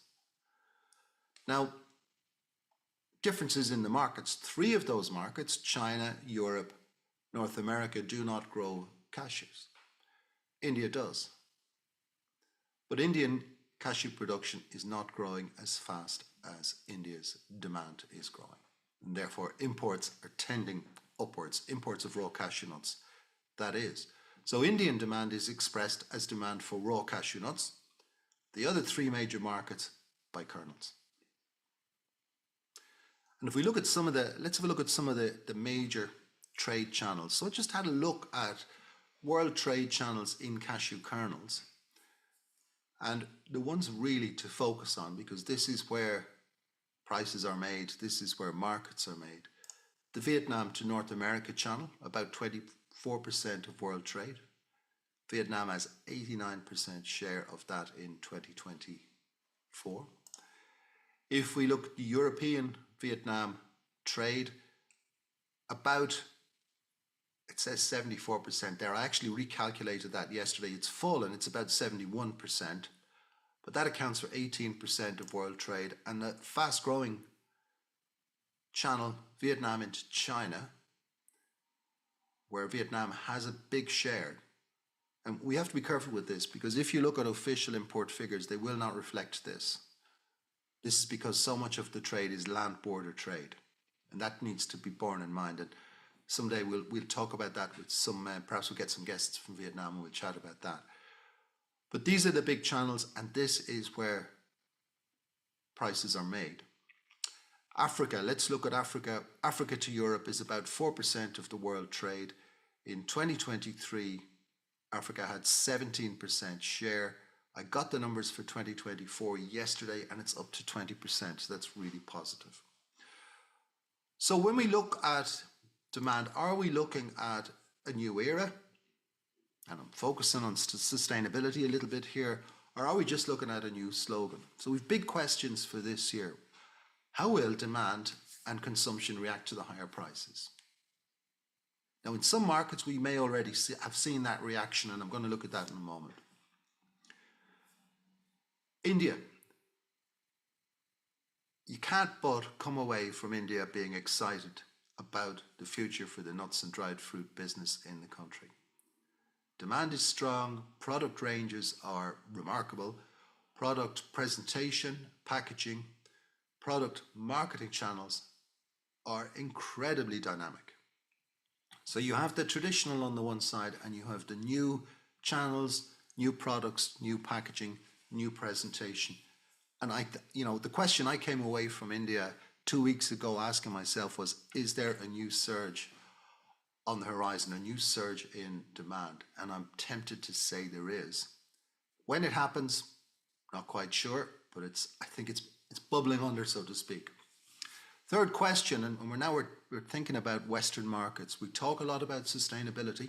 Now, differences in the markets. 3 of those markets, China, Europe, North America, do not grow cashews. India does. But Indian cashew production is not growing as fast as India's demand is growing. And therefore, imports are tending upwards, imports of raw cashew nuts, that is. So Indian demand is expressed as demand for raw cashew nuts. The other 3 major markets by kernels. And if we look at let's have a look at some of the major trade channels. So I just had a look at world trade channels in cashew kernels. And the ones really to focus on, because this is where prices are made, this is where markets are made. The Vietnam to North America channel, about 24% of world trade. Vietnam has 89% share of that in 2024. If we look at the European Vietnam trade, it says 74% there. I actually recalculated that yesterday. It's fallen, it's about 71%, but that accounts for 18% of world trade. And the fast growing channel, Vietnam into China, where Vietnam has a big share. And we have to be careful with this, because if you look at official import figures, they will not reflect this. This is because so much of the trade is land border trade, and that needs to be borne in mind. And someday we'll talk about that with perhaps we'll get some guests from Vietnam and we'll chat about that. But these are the big channels, and this is where prices are made. Africa, let's look at Africa. Africa to Europe is about 4% of the world trade. In 2023, Africa had 17% share. I got the numbers for 2024 yesterday, and it's up to 20%. So that's really positive. So when we look at demand, are we looking at a new era? And I'm focusing on sustainability a little bit here. Or are we just looking at a new slogan? So we've big questions for this year. How will demand and consumption react to the higher prices? Now, in some markets, we may already have seen that reaction, and I'm going to look at that in a moment. India. You can't but come away from India being excited about the future for the nuts and dried fruit business in the country. Demand is strong, product ranges are remarkable, product presentation, packaging, product marketing channels are incredibly dynamic. So you have the traditional on the one side and you have the new channels, new products, new packaging, new presentation. And the question I came away from India 2 weeks ago asking myself was, is there a new surge on the horizon, a new surge in demand? And I'm tempted to say there is. When it happens, not quite sure, but I think it's bubbling under, so to speak. Third question, and we're thinking about Western markets. We talk a lot about sustainability.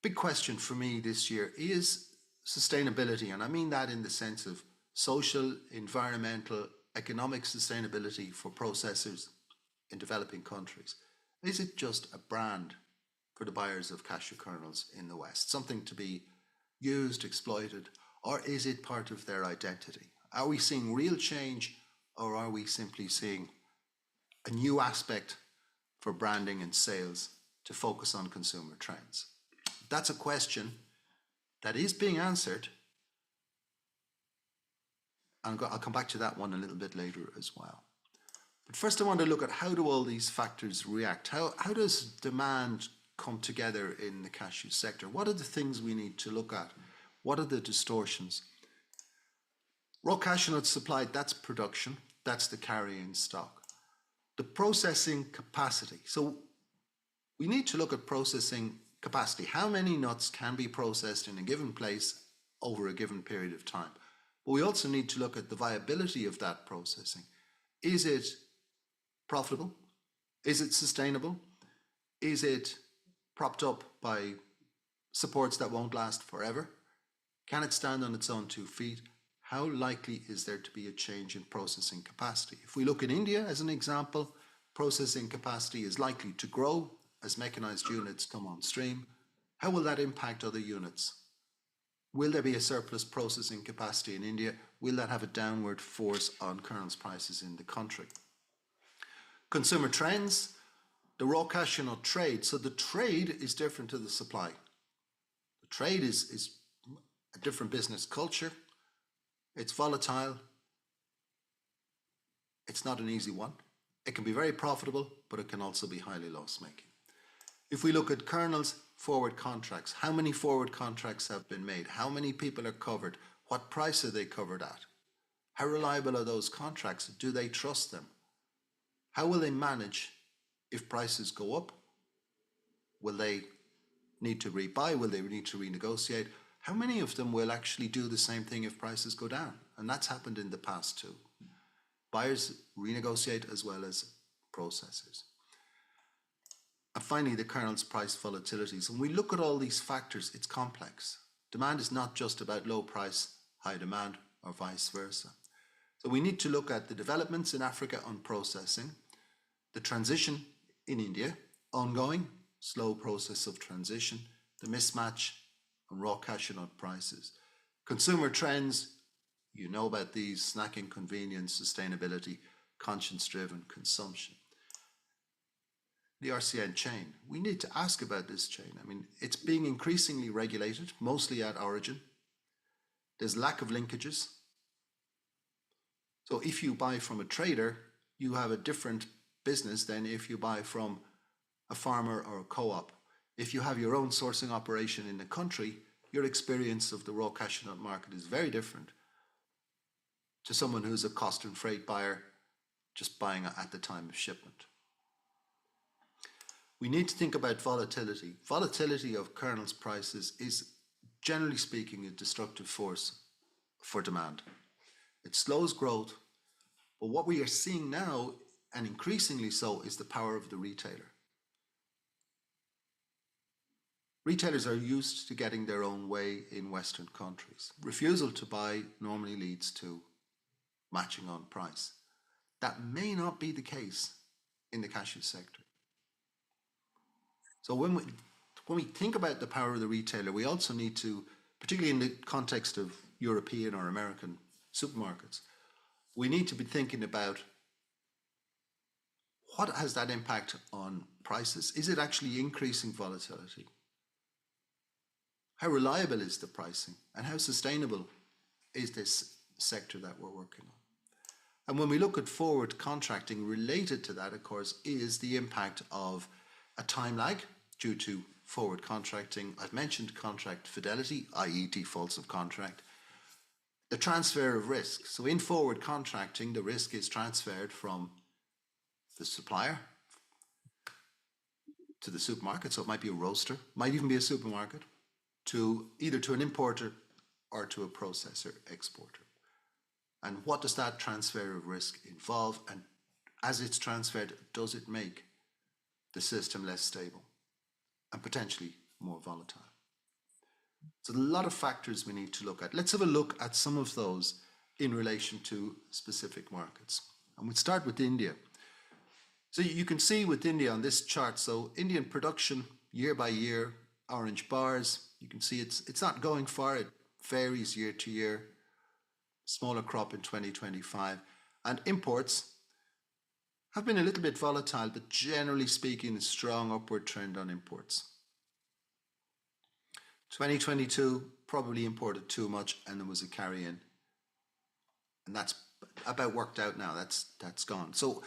Big question for me this year is sustainability, and I mean that in the sense of social, environmental, economic sustainability for processors in developing countries. Is it just a brand for the buyers of cashew kernels in the West, something to be used, exploited, or is it part of their identity? Are we seeing real change, or are we simply seeing a new aspect for branding and sales to focus on consumer trends? That's a question that is being answered, and I'll come back to that one a little bit later as well. But first I want to look at how do all these factors react? How does demand come together in the cashew sector? What are the things we need to look at? What are the distortions? Raw cashew nuts supplied, that's production, that's the carrying stock. The processing capacity. So we need to look at processing capacity. How many nuts can be processed in a given place over a given period of time? But we also need to look at the viability of that processing. Is it profitable? Is it sustainable? Is it propped up by supports that won't last forever? Can it stand on its own 2 feet? How likely is there to be a change in processing capacity? If we look at India as an example, processing capacity is likely to grow as mechanized units come on stream. How will that impact other units? Will there be a surplus processing capacity in India? Will that have a downward force on kernels prices in the country? Consumer trends, the raw cashew nut trade. So the trade is different to the supply. The trade is a different business culture. It's volatile. It's not an easy one. It can be very profitable, but it can also be highly loss-making. If we look at kernels, forward contracts, how many forward contracts have been made? How many people are covered? What price are they covered at? How reliable are those contracts? Do they trust them? How will they manage if prices go up? Will they need to rebuy? Will they need to renegotiate? How many of them will actually do the same thing if prices go down? And that's happened in the past too. Buyers renegotiate as well as processors. And finally, the kernel's price volatilities. When we look at all these factors, it's complex. Demand is not just about low price, high demand, or vice versa. So we need to look at the developments in Africa on processing, the transition in India, ongoing, slow process of transition, the mismatch on raw cashew nut prices. Consumer trends, you know about these: snacking, convenience, sustainability, conscience-driven consumption. The RCN chain. We need to ask about this chain. I mean, it's being increasingly regulated, mostly at origin. There's lack of linkages. So if you buy from a trader, you have a different business than if you buy from a farmer or a co-op. If you have your own sourcing operation in the country, your experience of the raw cashew nut market is very different to someone who's a cost and freight buyer just buying at the time of shipment. We need to think about volatility. Volatility of kernels prices is, generally speaking, a destructive force for demand. It slows growth, but what we are seeing now, and increasingly so, is the power of the retailer. Retailers are used to getting their own way in Western countries. Refusal to buy normally leads to matching on price. That may not be the case in the cashew sector. So when we think about the power of the retailer, we also need to, particularly in the context of European or American supermarkets, we need to be thinking about what has that impact on prices? Is it actually increasing volatility? How reliable is the pricing, and how sustainable is this sector that we're working on? And when we look at forward contracting, related to that, of course, is the impact of a time lag due to forward contracting. I've mentioned contract fidelity, i.e. defaults of contract. The transfer of risk. So in forward contracting, the risk is transferred from the supplier to the supermarket. So it might be a roaster, might even be a supermarket, to either to an importer or to a processor exporter. And what does that transfer of risk involve? And as it's transferred, does it make the system less stable and potentially more volatile? So a lot of factors we need to look at. Let's have a look at some of those in relation to specific markets. And we'll start with India. So you can see with India on this chart, so Indian production year by year, orange bars, you can see it's not going far, it varies year to year, smaller crop in 2025. And imports have been a little bit volatile, but generally speaking, a strong upward trend on imports. 2022 probably imported too much and there was a carry-in. And that's about worked out now, that's gone. So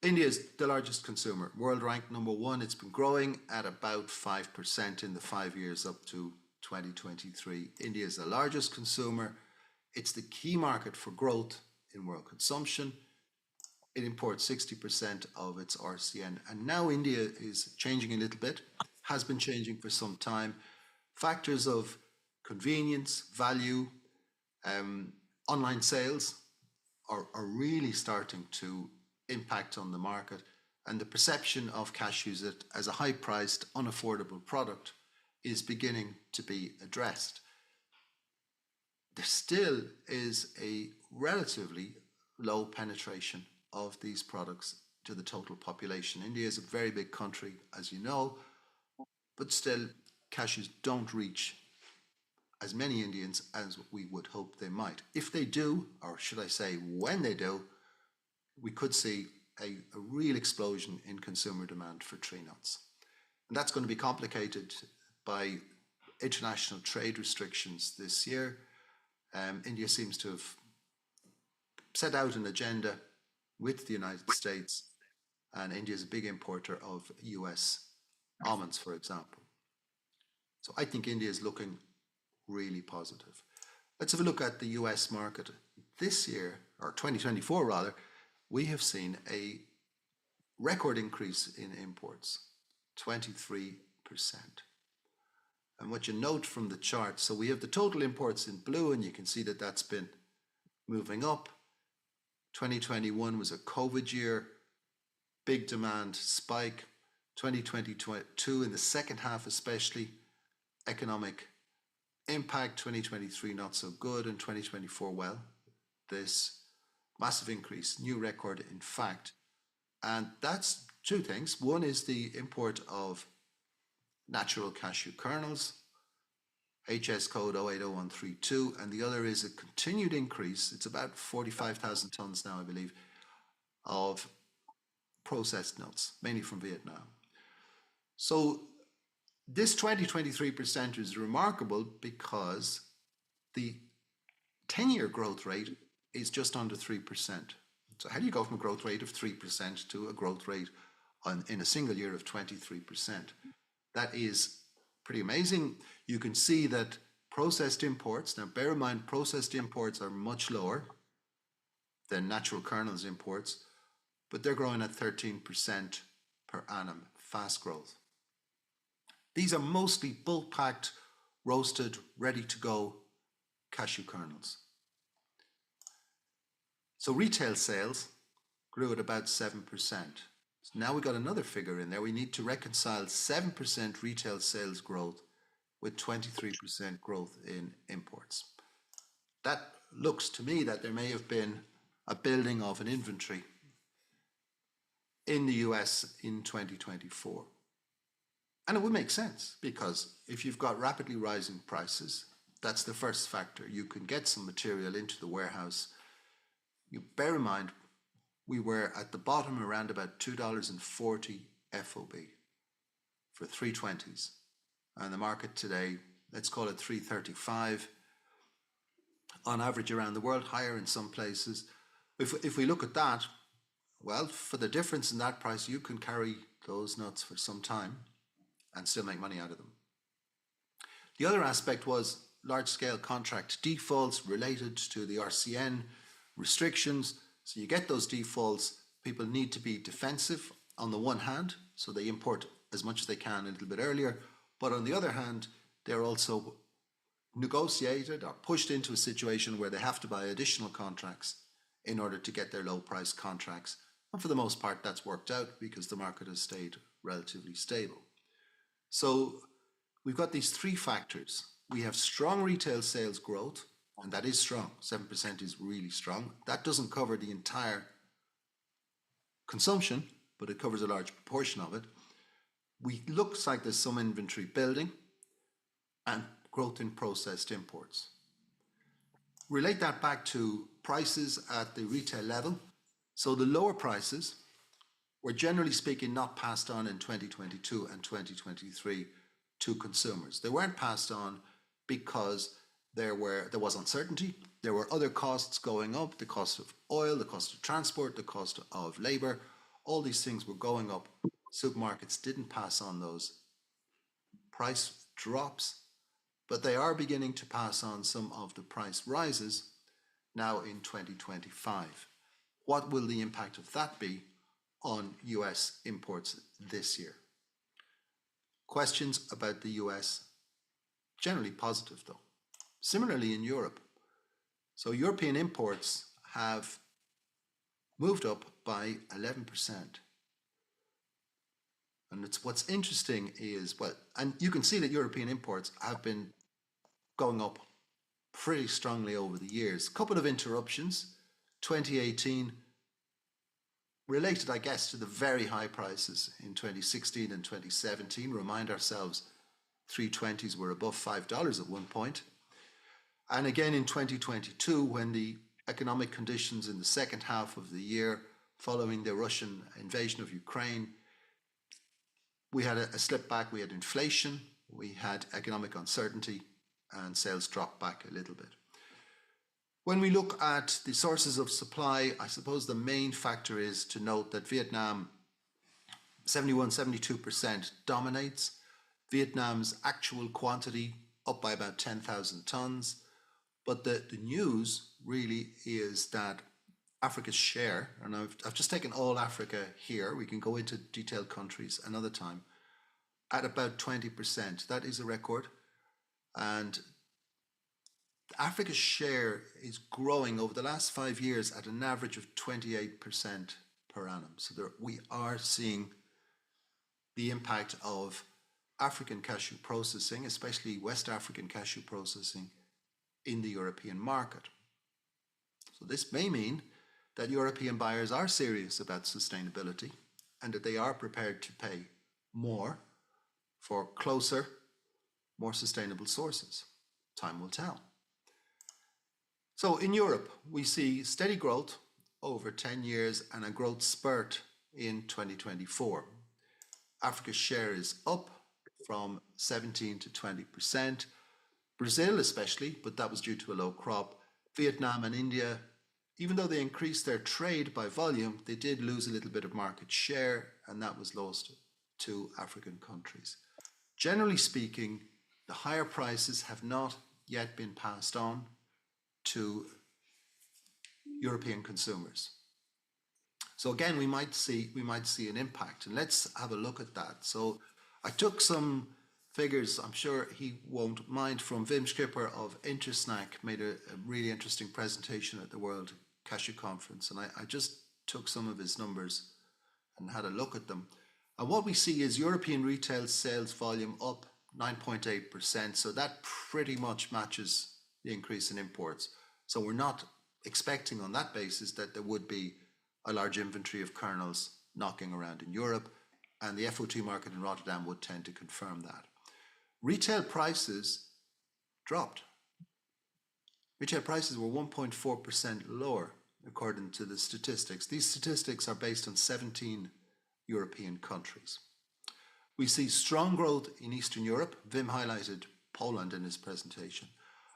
India is the largest consumer, world ranked number 1. It's been growing at about 5% in the 5 years up to 2023. India is the largest consumer. It's the key market for growth in world consumption. It imports 60% of its RCN. And now India is changing a little bit, has been changing for some time. Factors of convenience, value, online sales are really starting to impact on the market, and the perception of cashews as a high-priced, unaffordable product is beginning to be addressed. There still is a relatively low penetration of these products to the total population. India is a very big country, as you know, but still cashews don't reach as many Indians as we would hope they might. If they do, or should I say when they do, we could see a real explosion in consumer demand for tree nuts. And that's going to be complicated by international trade restrictions this year. India seems to have set out an agenda with the United States, and India is a big importer of US almonds, for example. So I think India is looking really positive. Let's have a look at the US market. This year, or 2024 rather, we have seen a record increase in imports, 23%. And what you note from the chart, so we have the total imports in blue, and you can see that that's been moving up. 2021 was a COVID year, big demand spike. 2022 in the second half especially, economic impact. 2023 not so good, and 2024, well, this massive increase, new record in fact. And that's two things. One is the import of natural cashew kernels, HS code 080132, and the other is a continued increase, it's about 45,000 tons now I believe, of processed nuts, mainly from Vietnam. So this 23% is remarkable because the 10-year growth rate is just under 3%. So how do you go from a growth rate of 3% to a growth rate in a single year of 23%? That is pretty amazing. You can see that processed imports, now bear in mind processed imports are much lower than natural kernels imports, but they're growing at 13% per annum, fast growth. These are mostly bulk packed, roasted, ready to go cashew kernels. So retail sales grew at about 7%. So now we got another figure in there. We need to reconcile 7% retail sales growth with 23% growth in imports. That looks to me that there may have been a building of an inventory in the US in 2024. And it would make sense, because if you've got rapidly rising prices, that's the first factor. You can get some material into the warehouse. You bear in mind, we were at the bottom around about $2.40 FOB for 320s. And the market today let's call it 335 on average around the world, higher in some places. If we look at that, well, for the difference in that price, you can carry those nuts for some time and still make money out of them. The other aspect was large-scale contract defaults related to the RCN restrictions. So you get those defaults, people need to be defensive on the one hand, so they import as much as they can a little bit earlier, but on the other hand, they're also negotiated or pushed into a situation where they have to buy additional contracts in order to get their low-price contracts. And for the most part, that's worked out because the market has stayed relatively stable. So we've got these three factors. We have strong retail sales growth, and that is strong. 7% is really strong. That doesn't cover the entire consumption, but it covers a large proportion of it. Looks like there's some inventory building and growth in processed imports. Relate that back to prices at the retail level. So the lower prices were generally speaking not passed on in 2022 and 2023 to consumers. They weren't passed on because there was uncertainty. There were other costs going up, the cost of oil, the cost of transport, the cost of labor. All these things were going up. Supermarkets didn't pass on those price drops, but they are beginning to pass on some of the price rises now in 2025. What will the impact of that be on US imports this year? Questions about the US, generally positive though. Similarly in Europe. So European imports have moved up by 11%. And what's interesting is, well, and you can see that European imports have been going up pretty strongly over the years. A couple of interruptions. 2018 related, I guess, to the very high prices in 2016 and 2017. Remind ourselves, 320s were above $5 at one point. And again in 2022, when the economic conditions in the second half of the year following the Russian invasion of Ukraine, we had a slip back, we had inflation, we had economic uncertainty, and sales dropped back a little bit. When we look at the sources of supply, I suppose the main factor is to note that Vietnam, 71-72% dominates. Vietnam's actual quantity up by about 10,000 tons. But the news really is that Africa's share, and I've just taken all Africa here, we can go into detailed countries another time, at about 20%. That is a record. And Africa's share is growing over the last 5 years at an average of 28% per annum. So we are seeing the impact of African cashew processing, especially West African cashew processing, in the European market. So this may mean that European buyers are serious about sustainability and that they are prepared to pay more for closer, more sustainable sources. Time will tell. So in Europe, we see steady growth over 10 years and a growth spurt in 2024. Africa's share is up from 17 to 20%. Brazil especially, but that was due to a low crop. Vietnam and India, even though they increased their trade by volume, they did lose a little bit of market share, and that was lost to African countries. Generally speaking, the higher prices have not yet been passed on to European consumers. So again, we might see an impact, and let's have a look at that. So I took some figures, I'm sure he won't mind, from Wim Schipper of Intersnack, made a really interesting presentation at the World Cashew Conference, and I just took some of his numbers and had a look at them. And what we see is European retail sales volume up 9.8%, so that pretty much matches the increase in imports. So we're not expecting on that basis that there would be a large inventory of kernels knocking around in Europe, and the FOT market in Rotterdam would tend to confirm that. Retail prices dropped. Retail prices were 1.4% lower, according to the statistics. These statistics are based on 17 European countries. We see strong growth in Eastern Europe. Wim highlighted Poland in his presentation.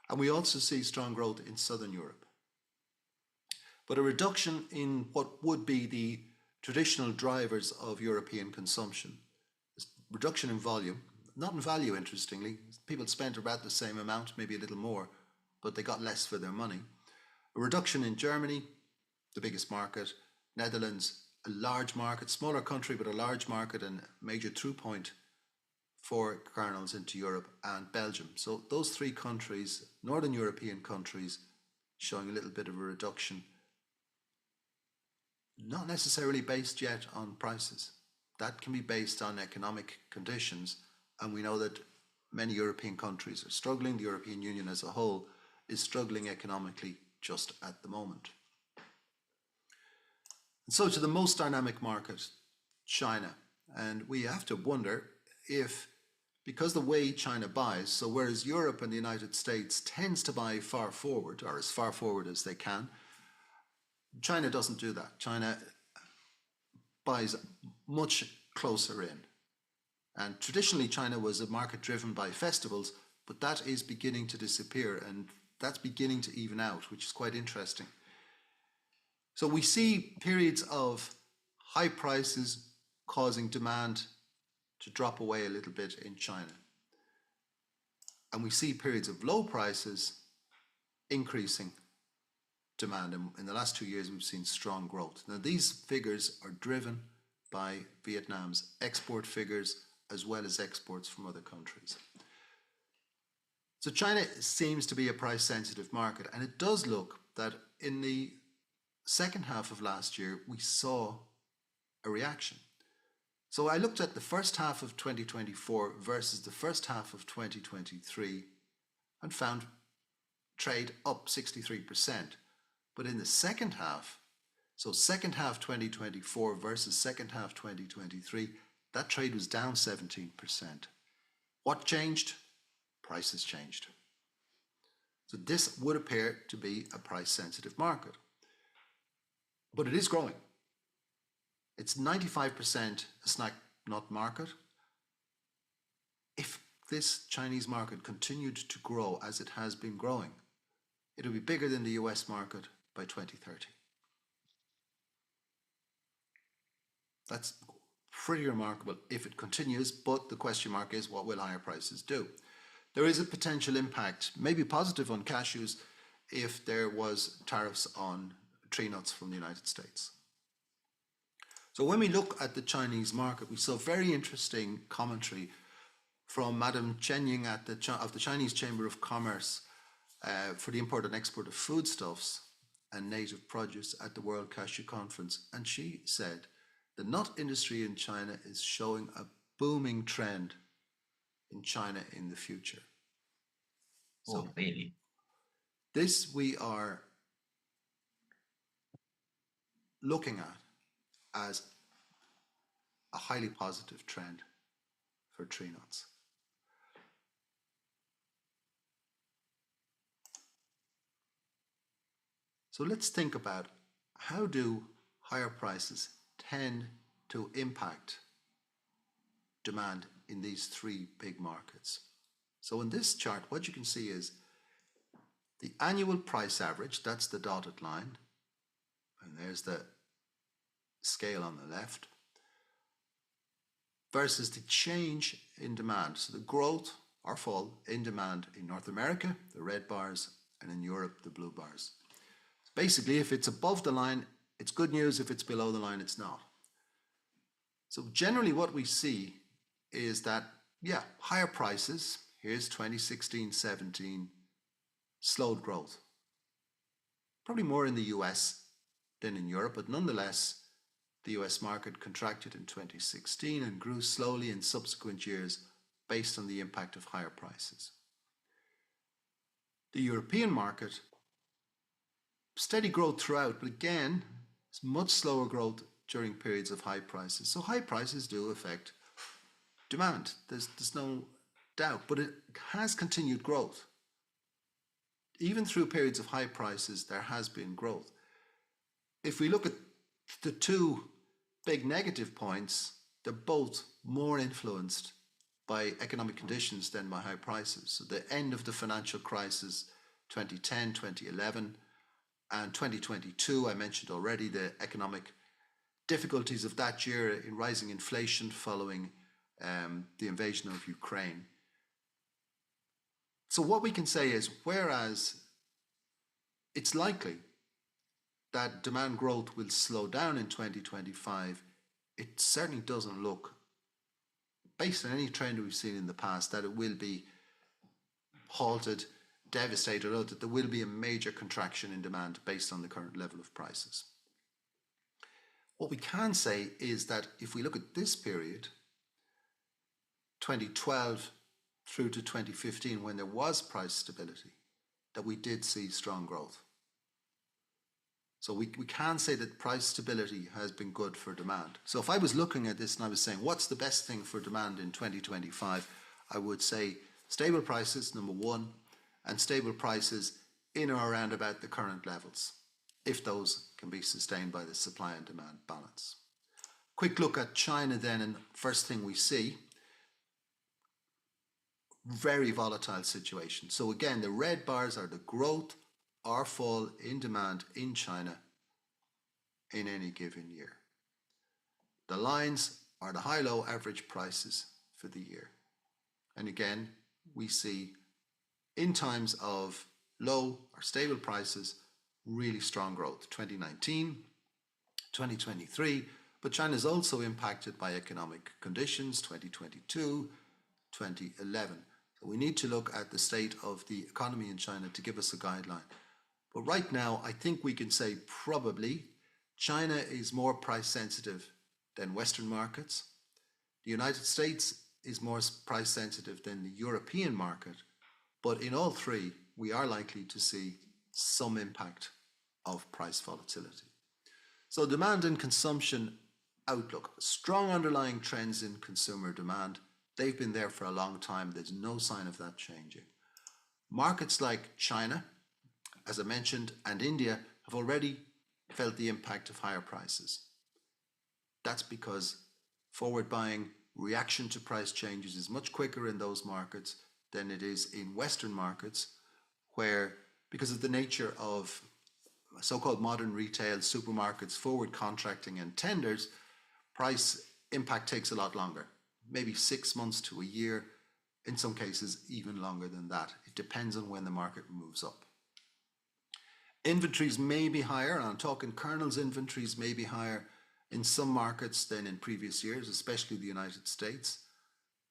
And we also see strong growth in Southern Europe. But a reduction in what would be the traditional drivers of European consumption. Reduction in volume, not in value, interestingly. People spent about the same amount, maybe a little more, but they got less for their money. A reduction in Germany, the biggest market, Netherlands, a large market, smaller country, but a large market and major through point for kernels into Europe, and Belgium. So those three countries, Northern European countries, showing a little bit of a reduction, not necessarily based yet on prices. That can be based on economic conditions, and we know that many European countries are struggling. The European Union as a whole is struggling economically just at the moment. And so to the most dynamic market, China. And we have to wonder if, because the way China buys, so whereas Europe and the United States tends to buy far forward, or as far forward as they can, China doesn't do that. China buys much closer in. And traditionally, China was a market driven by festivals, but that is beginning to disappear, and that's beginning to even out, which is quite interesting. So we see periods of high prices causing demand to drop away a little bit in China. And we see periods of low prices increasing demand. And in the last 2 years, we've seen strong growth. Now, these figures are driven by Vietnam's export figures as well as exports from other countries. So China seems to be a price-sensitive market, and it does look that in the second half of last year, we saw a reaction. So I looked at the first half of 2024 versus the first half of 2023 and found trade up 63%. But in the second half, so second half 2024 versus second half 2023, that trade was down 17%. What changed? Prices changed. So this would appear to be a price-sensitive market. But it is growing. It's 95% a snack nut market. If this Chinese market continued to grow as it has been growing, it will be bigger than the US market by 2030. That's pretty remarkable if it continues, but the question mark is, what will higher prices do? There is a potential impact, maybe positive on cashews, if there was tariffs on tree nuts from the United States. So when we look at the Chinese market, we saw very interesting commentary from Madam Chen Ying of the Chinese Chamber of Commerce for the import and export of foodstuffs and native produce at the World Cashew Conference. And she said the nut industry in China is showing a booming trend in China in the future. So
really?
This we are looking at as a highly positive trend for tree nuts. So let's think about, how do higher prices tend to impact demand in these three big markets? So in this chart, what you can see is the annual price average, that's the dotted line, and there's the scale on the left, versus the change in demand. So the growth or fall in demand in North America, the red bars, and in Europe, the blue bars. Basically, if it's above the line, it's good news. If it's below the line, it's not. So generally what we see is that, yeah, higher prices, here's 2016-17, slowed growth. Probably more in the US than in Europe, but nonetheless, the US market contracted in 2016 and grew slowly in subsequent years based on the impact of higher prices. The European market, steady growth throughout, but again, it's much slower growth during periods of high prices. So high prices do affect demand. There's no doubt, but it has continued growth. Even through periods of high prices, there has been growth. If we look at the two big negative points, they're both more influenced by economic conditions than by high prices. So the end of the financial crisis, 2010, 2011, and 2022, I mentioned already the economic difficulties of that year in rising inflation following the invasion of Ukraine. So what we can say is, whereas it's likely that demand growth will slow down in 2025, it certainly doesn't look, based on any trend we've seen in the past, that it will be halted, devastated, or that there will be a major contraction in demand based on the current level of prices. What we can say is that if we look at this period, 2012 through to 2015, when there was price stability, that we did see strong growth. So we can say that price stability has been good for demand. So if I was looking at this and I was saying, what's the best thing for demand in 2025? I would say stable prices, number one, and stable prices in or around about the current levels, if those can be sustained by the supply and demand balance. Quick look at China then, and first thing we see, very volatile situation. So again, the red bars are the growth or fall in demand in China in any given year. The lines are the high-low average prices for the year. And again, we see in times of low or stable prices, really strong growth. 2019, 2023, but China is also impacted by economic conditions, 2022, 2011. So we need to look at the state of the economy in China to give us a guideline. But right now, I think we can say probably China is more price sensitive than Western markets. The United States is more price sensitive than the European market. But in all three, we are likely to see some impact of price volatility. So demand and consumption outlook, strong underlying trends in consumer demand. They've been there for a long time. There's no sign of that changing. Markets like China, as I mentioned, and India have already felt the impact of higher prices. That's because forward buying reaction to price changes is much quicker in those markets than it is in Western markets, where, because of the nature of so-called modern retail, supermarkets, forward contracting and tenders, price impact takes a lot longer, maybe 6 months to a year, in some cases even longer than that. It depends on when the market moves up. Inventories may be higher, and I'm talking kernels inventories may be higher in some markets than in previous years, especially the United States.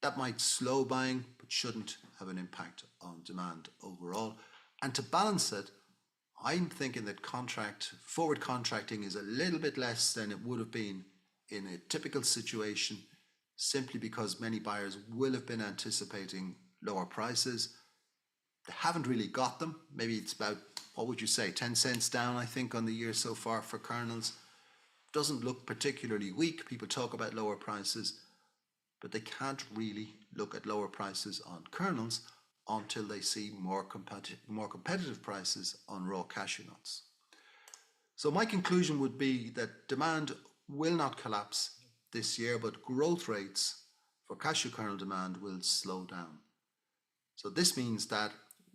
That might slow buying, but shouldn't have an impact on demand overall. And to balance it, I'm thinking that forward contracting is a little bit less than it would have been in a typical situation, simply because many buyers will have been anticipating lower prices. They haven't really got them. Maybe it's about, what would you say, 10 cents down, I think, on the year so far for kernels. Doesn't look particularly weak. People talk about lower prices, but they can't really look at lower prices on kernels until they see more competitive prices on raw cashew nuts. So my conclusion would be that demand will not collapse this year, but growth rates for cashew kernel demand will slow down. So this means that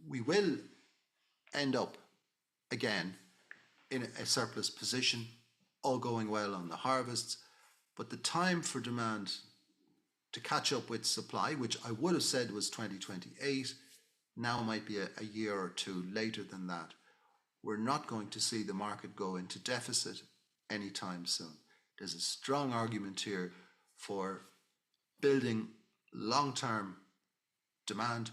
we will end up again in a surplus position, all going well on the harvests, but the time for demand to catch up with supply, which I would have said was 2028, now might be a year or two later than that. We're not going to see the market go into deficit anytime soon. There's a strong argument here for building long-term demand,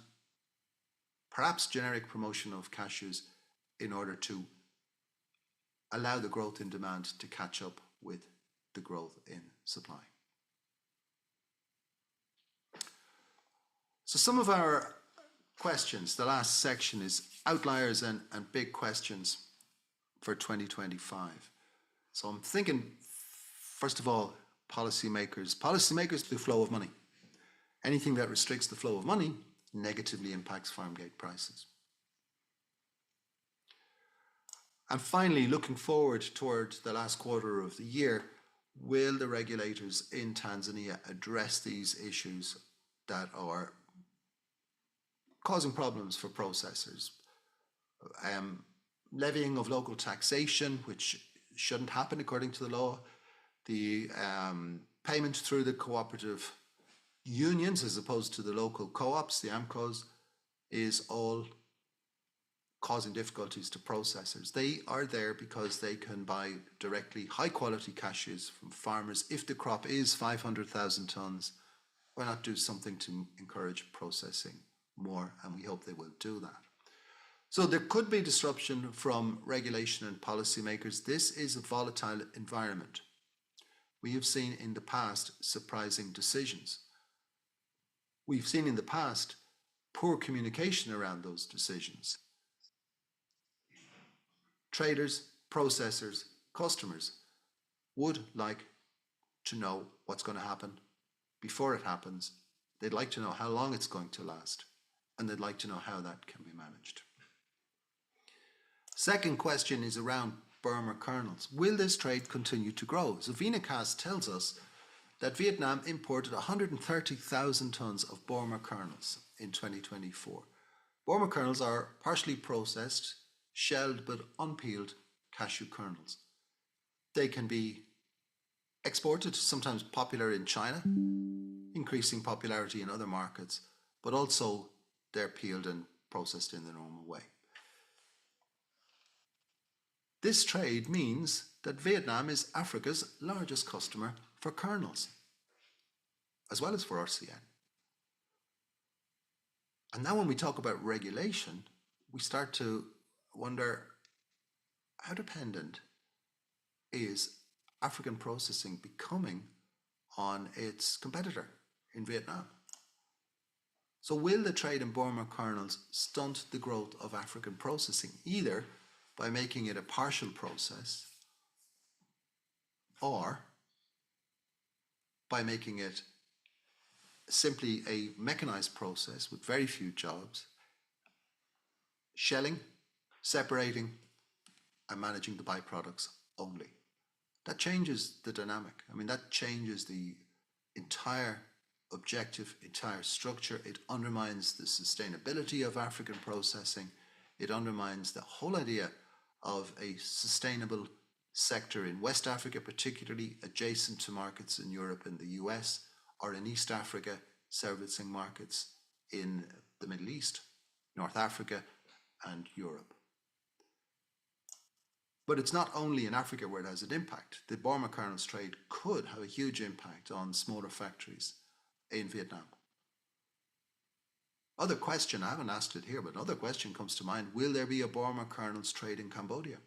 perhaps generic promotion of cashews, in order to allow the growth in demand to catch up with the growth in supply. So some of our questions, the last section is outliers and big questions for 2025. So I'm thinking, first of all, policymakers, the flow of money. Anything that restricts the flow of money negatively impacts farm gate prices. And finally, looking forward toward the last quarter of the year, will the regulators in Tanzania address these issues that are causing problems for processors. Levying of local taxation, which shouldn't happen according to the law, the payment through the cooperative unions as opposed to the local co-ops, the AMCOs, is all causing difficulties to processors. They are there because they can buy directly high quality cashews from farmers. If the crop is 500,000 tonnes, why not do something to encourage processing more? And we hope they will do that. So there could be disruption from regulation and policymakers. This is a volatile environment. We have seen in the past surprising decisions. We've seen in the past poor communication around those decisions. Traders, processors, customers would like to know what's going to happen before it happens. They'd like to know how long it's going to last, and they'd like to know how that can be managed. Second question is around Burma kernels. Will this trade continue to grow? So Vinacast tells us that Vietnam imported 130,000 tonnes of Burma kernels in 2024. Burma kernels are partially processed, shelled but unpeeled cashew kernels. They can be exported, sometimes popular in China, increasing popularity in other markets, but also they're peeled and processed in the normal way. This trade means that Vietnam is Africa's largest customer for kernels, as well as for RCN. And now when we talk about regulation, we start to wonder how dependent is African processing becoming on its competitor in Vietnam? So will the trade in Burma kernels stunt the growth of African processing, either by making it a partial process or by making it simply a mechanized process with very few jobs, shelling, separating, and managing the byproducts only? That changes the dynamic. I mean, that changes the entire objective, entire structure. It undermines the sustainability of African processing. It undermines the whole idea of a sustainable sector in West Africa, particularly adjacent to markets in Europe and the US, or in East Africa, servicing markets in the Middle East, North Africa, and Europe. But it's not only in Africa where it has an impact. The Burma kernels trade could have a huge impact on smaller factories in Vietnam. Other question, I haven't asked it here, but another question comes to mind. Will there be a Burma kernels trade in Cambodia?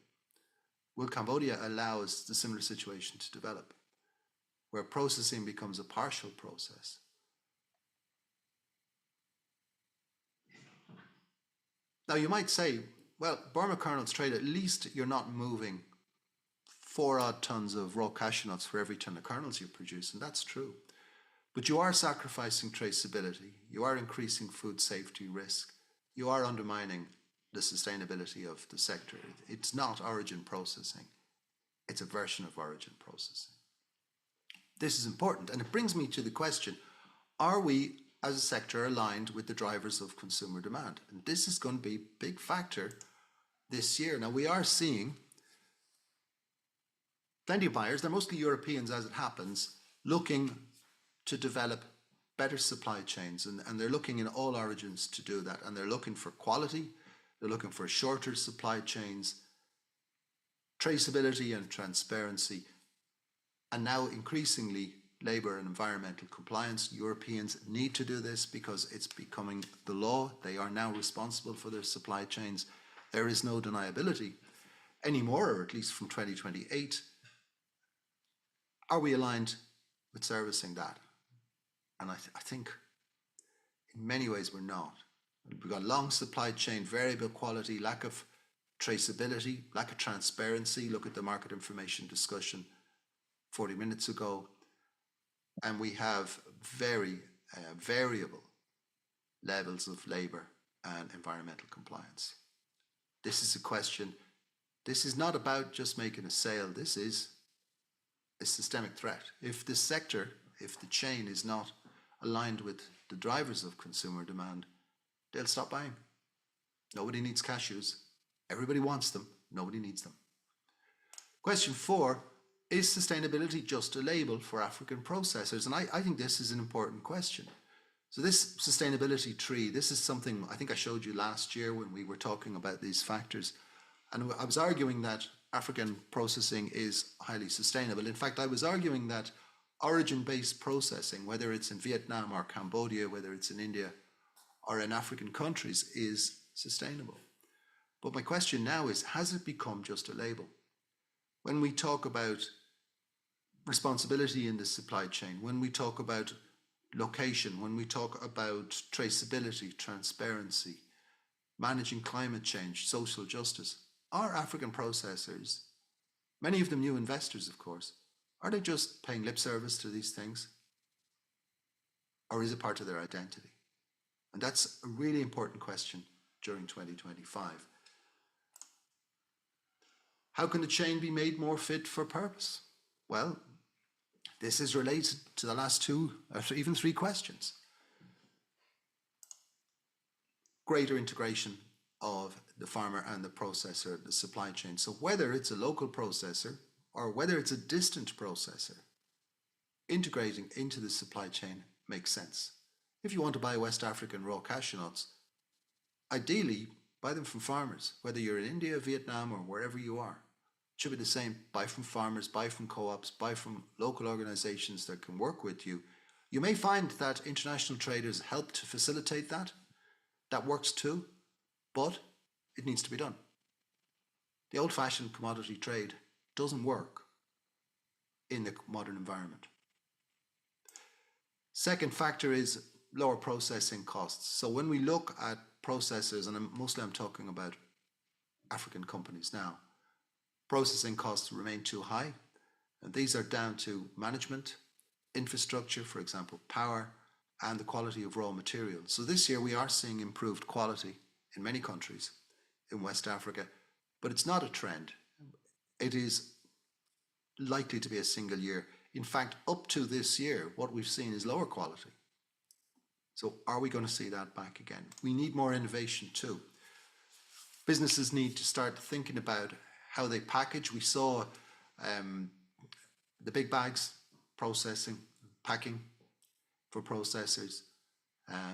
Will Cambodia allow the similar situation to develop, where processing becomes a partial process? Now you might say, well, Burma kernels trade, at least you're not moving 4 odd tons of raw cashew nuts for every ton of kernels you produce, and that's true. But you are sacrificing traceability, you are increasing food safety risk, you are undermining the sustainability of the sector. It's not origin processing, it's a version of origin processing. This is important, and it brings me to the question, are we as a sector aligned with the drivers of consumer demand? And this is going to be a big factor this year. Now we are seeing plenty of buyers, they're mostly Europeans as it happens, looking to develop better supply chains, and they're looking in all origins to do that, and they're looking for quality, they're looking for shorter supply chains, traceability and transparency, and now increasingly labour and environmental compliance. Europeans need to do this because it's becoming the law. They are now responsible for their supply chains. There is no deniability anymore, or at least from 2028. Are we aligned with servicing that? And I think in many ways we're not. We've got long supply chain, variable quality, lack of traceability, lack of transparency. Look at the market information discussion 40 minutes ago. And we have very variable levels of labour and environmental compliance. This is a question, this is not about just making a sale, this is a systemic threat. If this sector, if the chain is not aligned with the drivers of consumer demand, they'll stop buying. Nobody needs cashews. Everybody wants them. Nobody needs them. Question 4, is sustainability just a label for African processors? And I think this is an important question. So this sustainability tree, this is something I think I showed you last year when we were talking about these factors. And I was arguing that African processing is highly sustainable. In fact, I was arguing that origin-based processing, whether it's in Vietnam or Cambodia, whether it's in India or in African countries, is sustainable. But my question now is, has it become just a label? When we talk about responsibility in the supply chain, when we talk about location, when we talk about traceability, transparency, managing climate change, social justice, are African processors, many of them new investors, of course, are they just paying lip service to these things? Or is it part of their identity? And that's a really important question during 2025. How can the chain be made more fit for purpose? Well, this is related to the last 2 or even 3 questions. Greater integration of the farmer and the processor, the supply chain. So whether it's a local processor or whether it's a distant processor, integrating into the supply chain makes sense. If you want to buy West African raw cashew nuts, ideally buy them from farmers, whether you're in India, Vietnam, or wherever you are. It should be the same. Buy from farmers, buy from co-ops, buy from local organizations that can work with you. You may find that international traders help to facilitate that. That works too, but it needs to be done. The old-fashioned commodity trade doesn't work in the modern environment. Second factor is lower processing costs. So when we look at processors, and mostly I'm talking about African companies now, processing costs remain too high, and these are down to management, infrastructure, for example, power, and the quality of raw materials. So this year we are seeing improved quality in many countries in West Africa, but it's not a trend. It is likely to be a single year. In fact, up to this year, what we've seen is lower quality. So are we going to see that back again? We need more innovation too. Businesses need to start thinking about how they package. We saw the big bags, processing, packing for processors.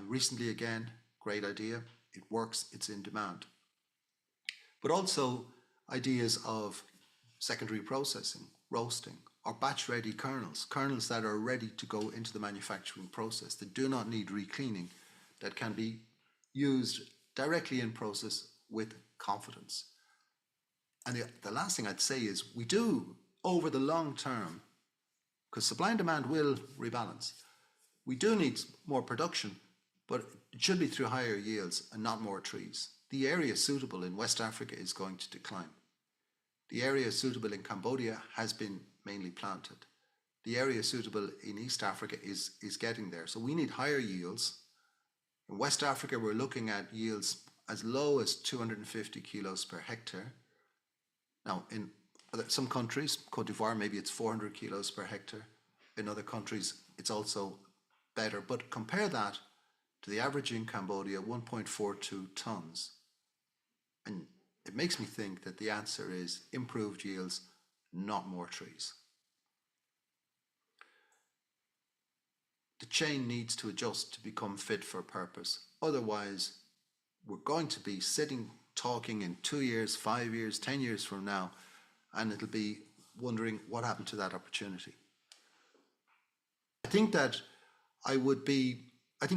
Recently again, great idea. It works, it's in demand. But also ideas of secondary processing, roasting, or batch-ready kernels, kernels that are ready to go into the manufacturing process, that do not need re-cleaning, that can be used directly in process with confidence. And the last thing I'd say is we do, over the long term, because supply and demand will rebalance, we do need more production, but it should be through higher yields and not more trees. The area suitable in West Africa is going to decline. The area suitable in Cambodia has been mainly planted. The area suitable in East Africa is getting there. So we need higher yields. In West Africa, we're looking at yields as low as 250 kilos per hectare. Now, in some countries, Cote d'Ivoire, maybe it's 400 kilos per hectare. In other countries, it's also better. But compare that to the average in Cambodia, 1.42 tons. And it makes me think that the answer is improved yields, not more trees. The chain needs to adjust to become fit for purpose. Otherwise, we're going to be sitting talking in 2 years, 5 years, 10 years from now, and it'll be wondering what happened to that opportunity. I think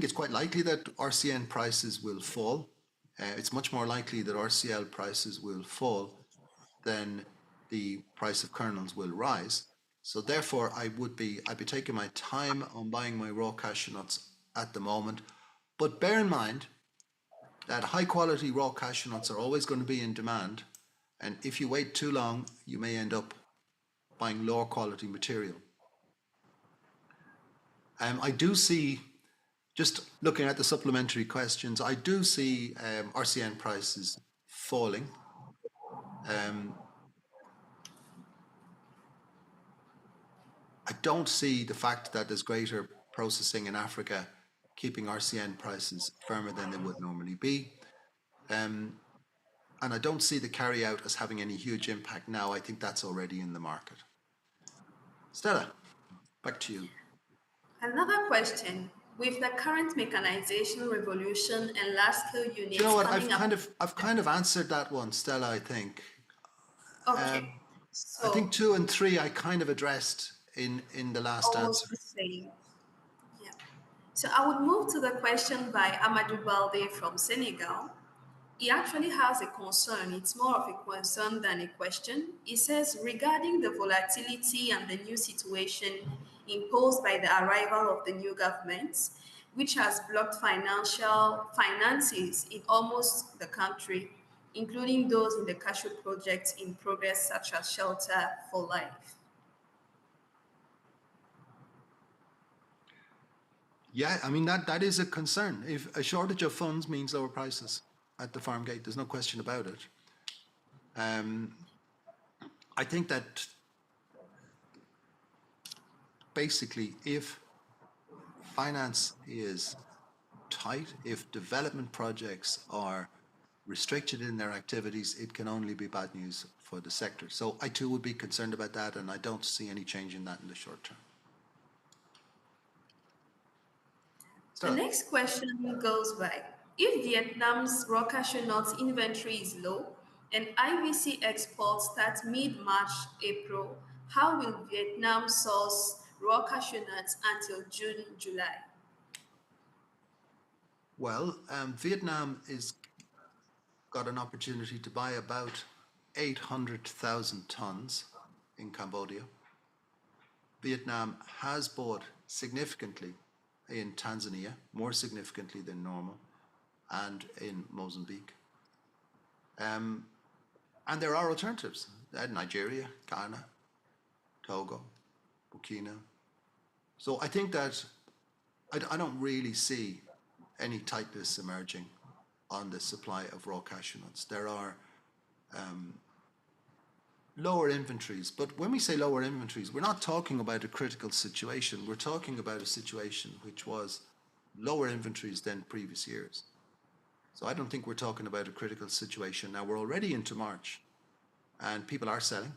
it's quite likely that RCN prices will fall. It's much more likely that RCL prices will fall than the price of kernels will rise. So therefore, I'd be taking my time on buying my raw cashew nuts at the moment. But bear in mind that high quality raw cashew nuts are always going to be in demand. And if you wait too long, you may end up buying lower quality material. I do see, just looking at the supplementary questions, I do see RCN prices falling. I don't see the fact that there's greater processing in Africa, keeping RCN prices firmer than they would normally be. And I don't see the carry out as having any huge impact now. I think that's already in the market. Stella, back to you.
Another question. With the current mechanization revolution and large-scale units
Do you know what?
coming
I've kind of answered that one, Stella, I think.
Okay.
I think
So
2 and 3 I kind of addressed in the last answer.
almost the same. Yeah. So I would move to the question by Amadou Balde from Senegal. He actually has a concern. It's more of a concern than a question. He says, regarding the volatility and the new situation imposed by the arrival of the new government, which has blocked finances in almost the country, including those in the Cashew project in progress, such as Shelter for Life.
Yeah, I mean, that is a concern. If a shortage of funds means lower prices at the farm gate, there's no question about it. I think that basically if finance is tight, if development projects are restricted in their activities, it can only be bad news for the sector. So I too would be concerned about that, and I don't see any change in that in the short term.
The next question goes by, if Vietnam's raw cashew nuts inventory is low and IVC exports start mid-March, April, how will Vietnam source raw cashew nuts until June, July?
Well, Vietnam is got an opportunity to buy about 800,000 tons in Cambodia. Vietnam has bought significantly in Tanzania, more significantly than normal, and in Mozambique. And there are alternatives. Nigeria, Ghana, Togo, Burkina. So I think that I don't really see any tightness emerging on the supply of raw cashew nuts. There are lower inventories, but when we say lower inventories, we're not talking about a critical situation. We're talking about a situation which was lower inventories than previous years. So I don't think we're talking about a critical situation. Now we're already into March, and people are selling.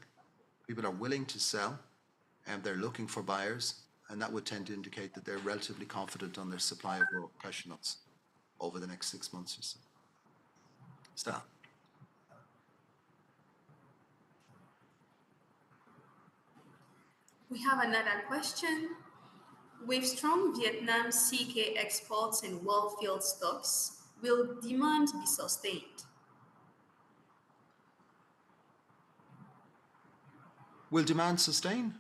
People are willing to sell, and they're looking for buyers, and that would tend to indicate that they're relatively confident on their supply of raw cashew nuts over the next 6 months or so. Stan.
We have another question. With strong Vietnam CK exports and well-filled stocks, will demand be sustained?
Will demand sustain?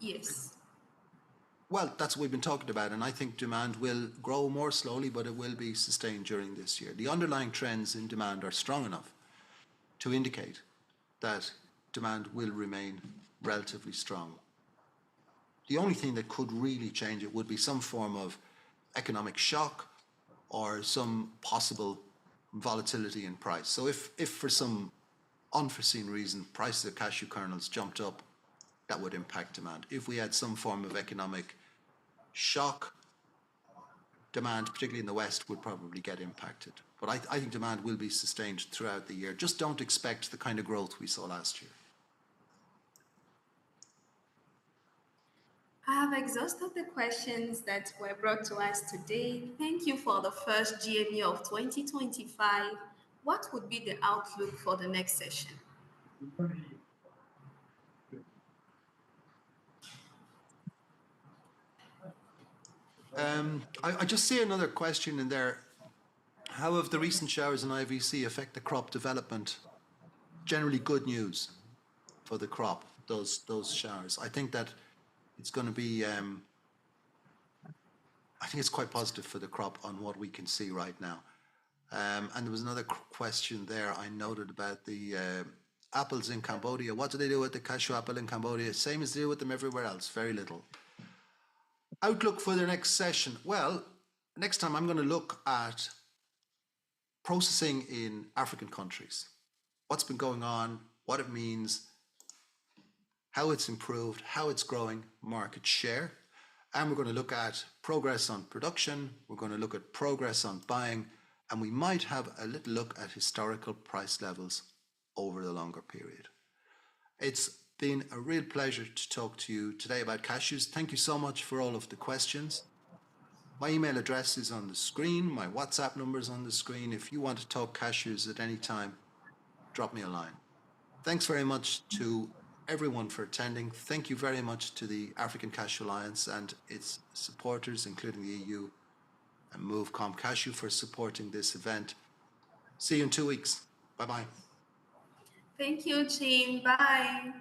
Yes.
Well, that's what we've been talking about, and I think demand will grow more slowly, but it will be sustained during this year. The underlying trends in demand are strong enough to indicate that demand will remain relatively strong. The only thing that could really change it would be some form of economic shock or some possible volatility in price. So if for some unforeseen reason prices of cashew kernels jumped up, that would impact demand. If we had some form of economic shock, demand, particularly in the West, would probably get impacted. But I think demand will be sustained throughout the year. Just don't expect the kind of growth we saw last year.
I have exhausted the questions that were brought to us today. Thank you for the first GME of 2025. What would be the outlook for the next session?
I just see another question in there. How have the recent showers in IVC affect the crop development? Generally good news for the crop, those showers. I think that it's going to be, I think it's quite positive for the crop on what we can see right now. And there was another question there I noted about the apples in Cambodia. What do they do with the cashew apple in Cambodia? Same as they do with them everywhere else, very little. Outlook for the next session. Well, next time I'm going to look at processing in African countries. What's been going on, what it means, how it's improved, how it's growing market share. And we're going to look at progress on production, we're going to look at progress on buying, and we might have a little look at historical price levels over the longer period. It's been a real pleasure to talk to you today about cashews. Thank you so much for all of the questions. My email address is on the screen, my WhatsApp number is on the screen. If you want to talk cashews at any time, drop me a line. Thanks very much to everyone for attending. Thank you very much to the African Cashew Alliance and its supporters, including the EU and MoveCom Cashew, for supporting this event. See you in 2 weeks. Bye-bye.
Thank you, team. Bye.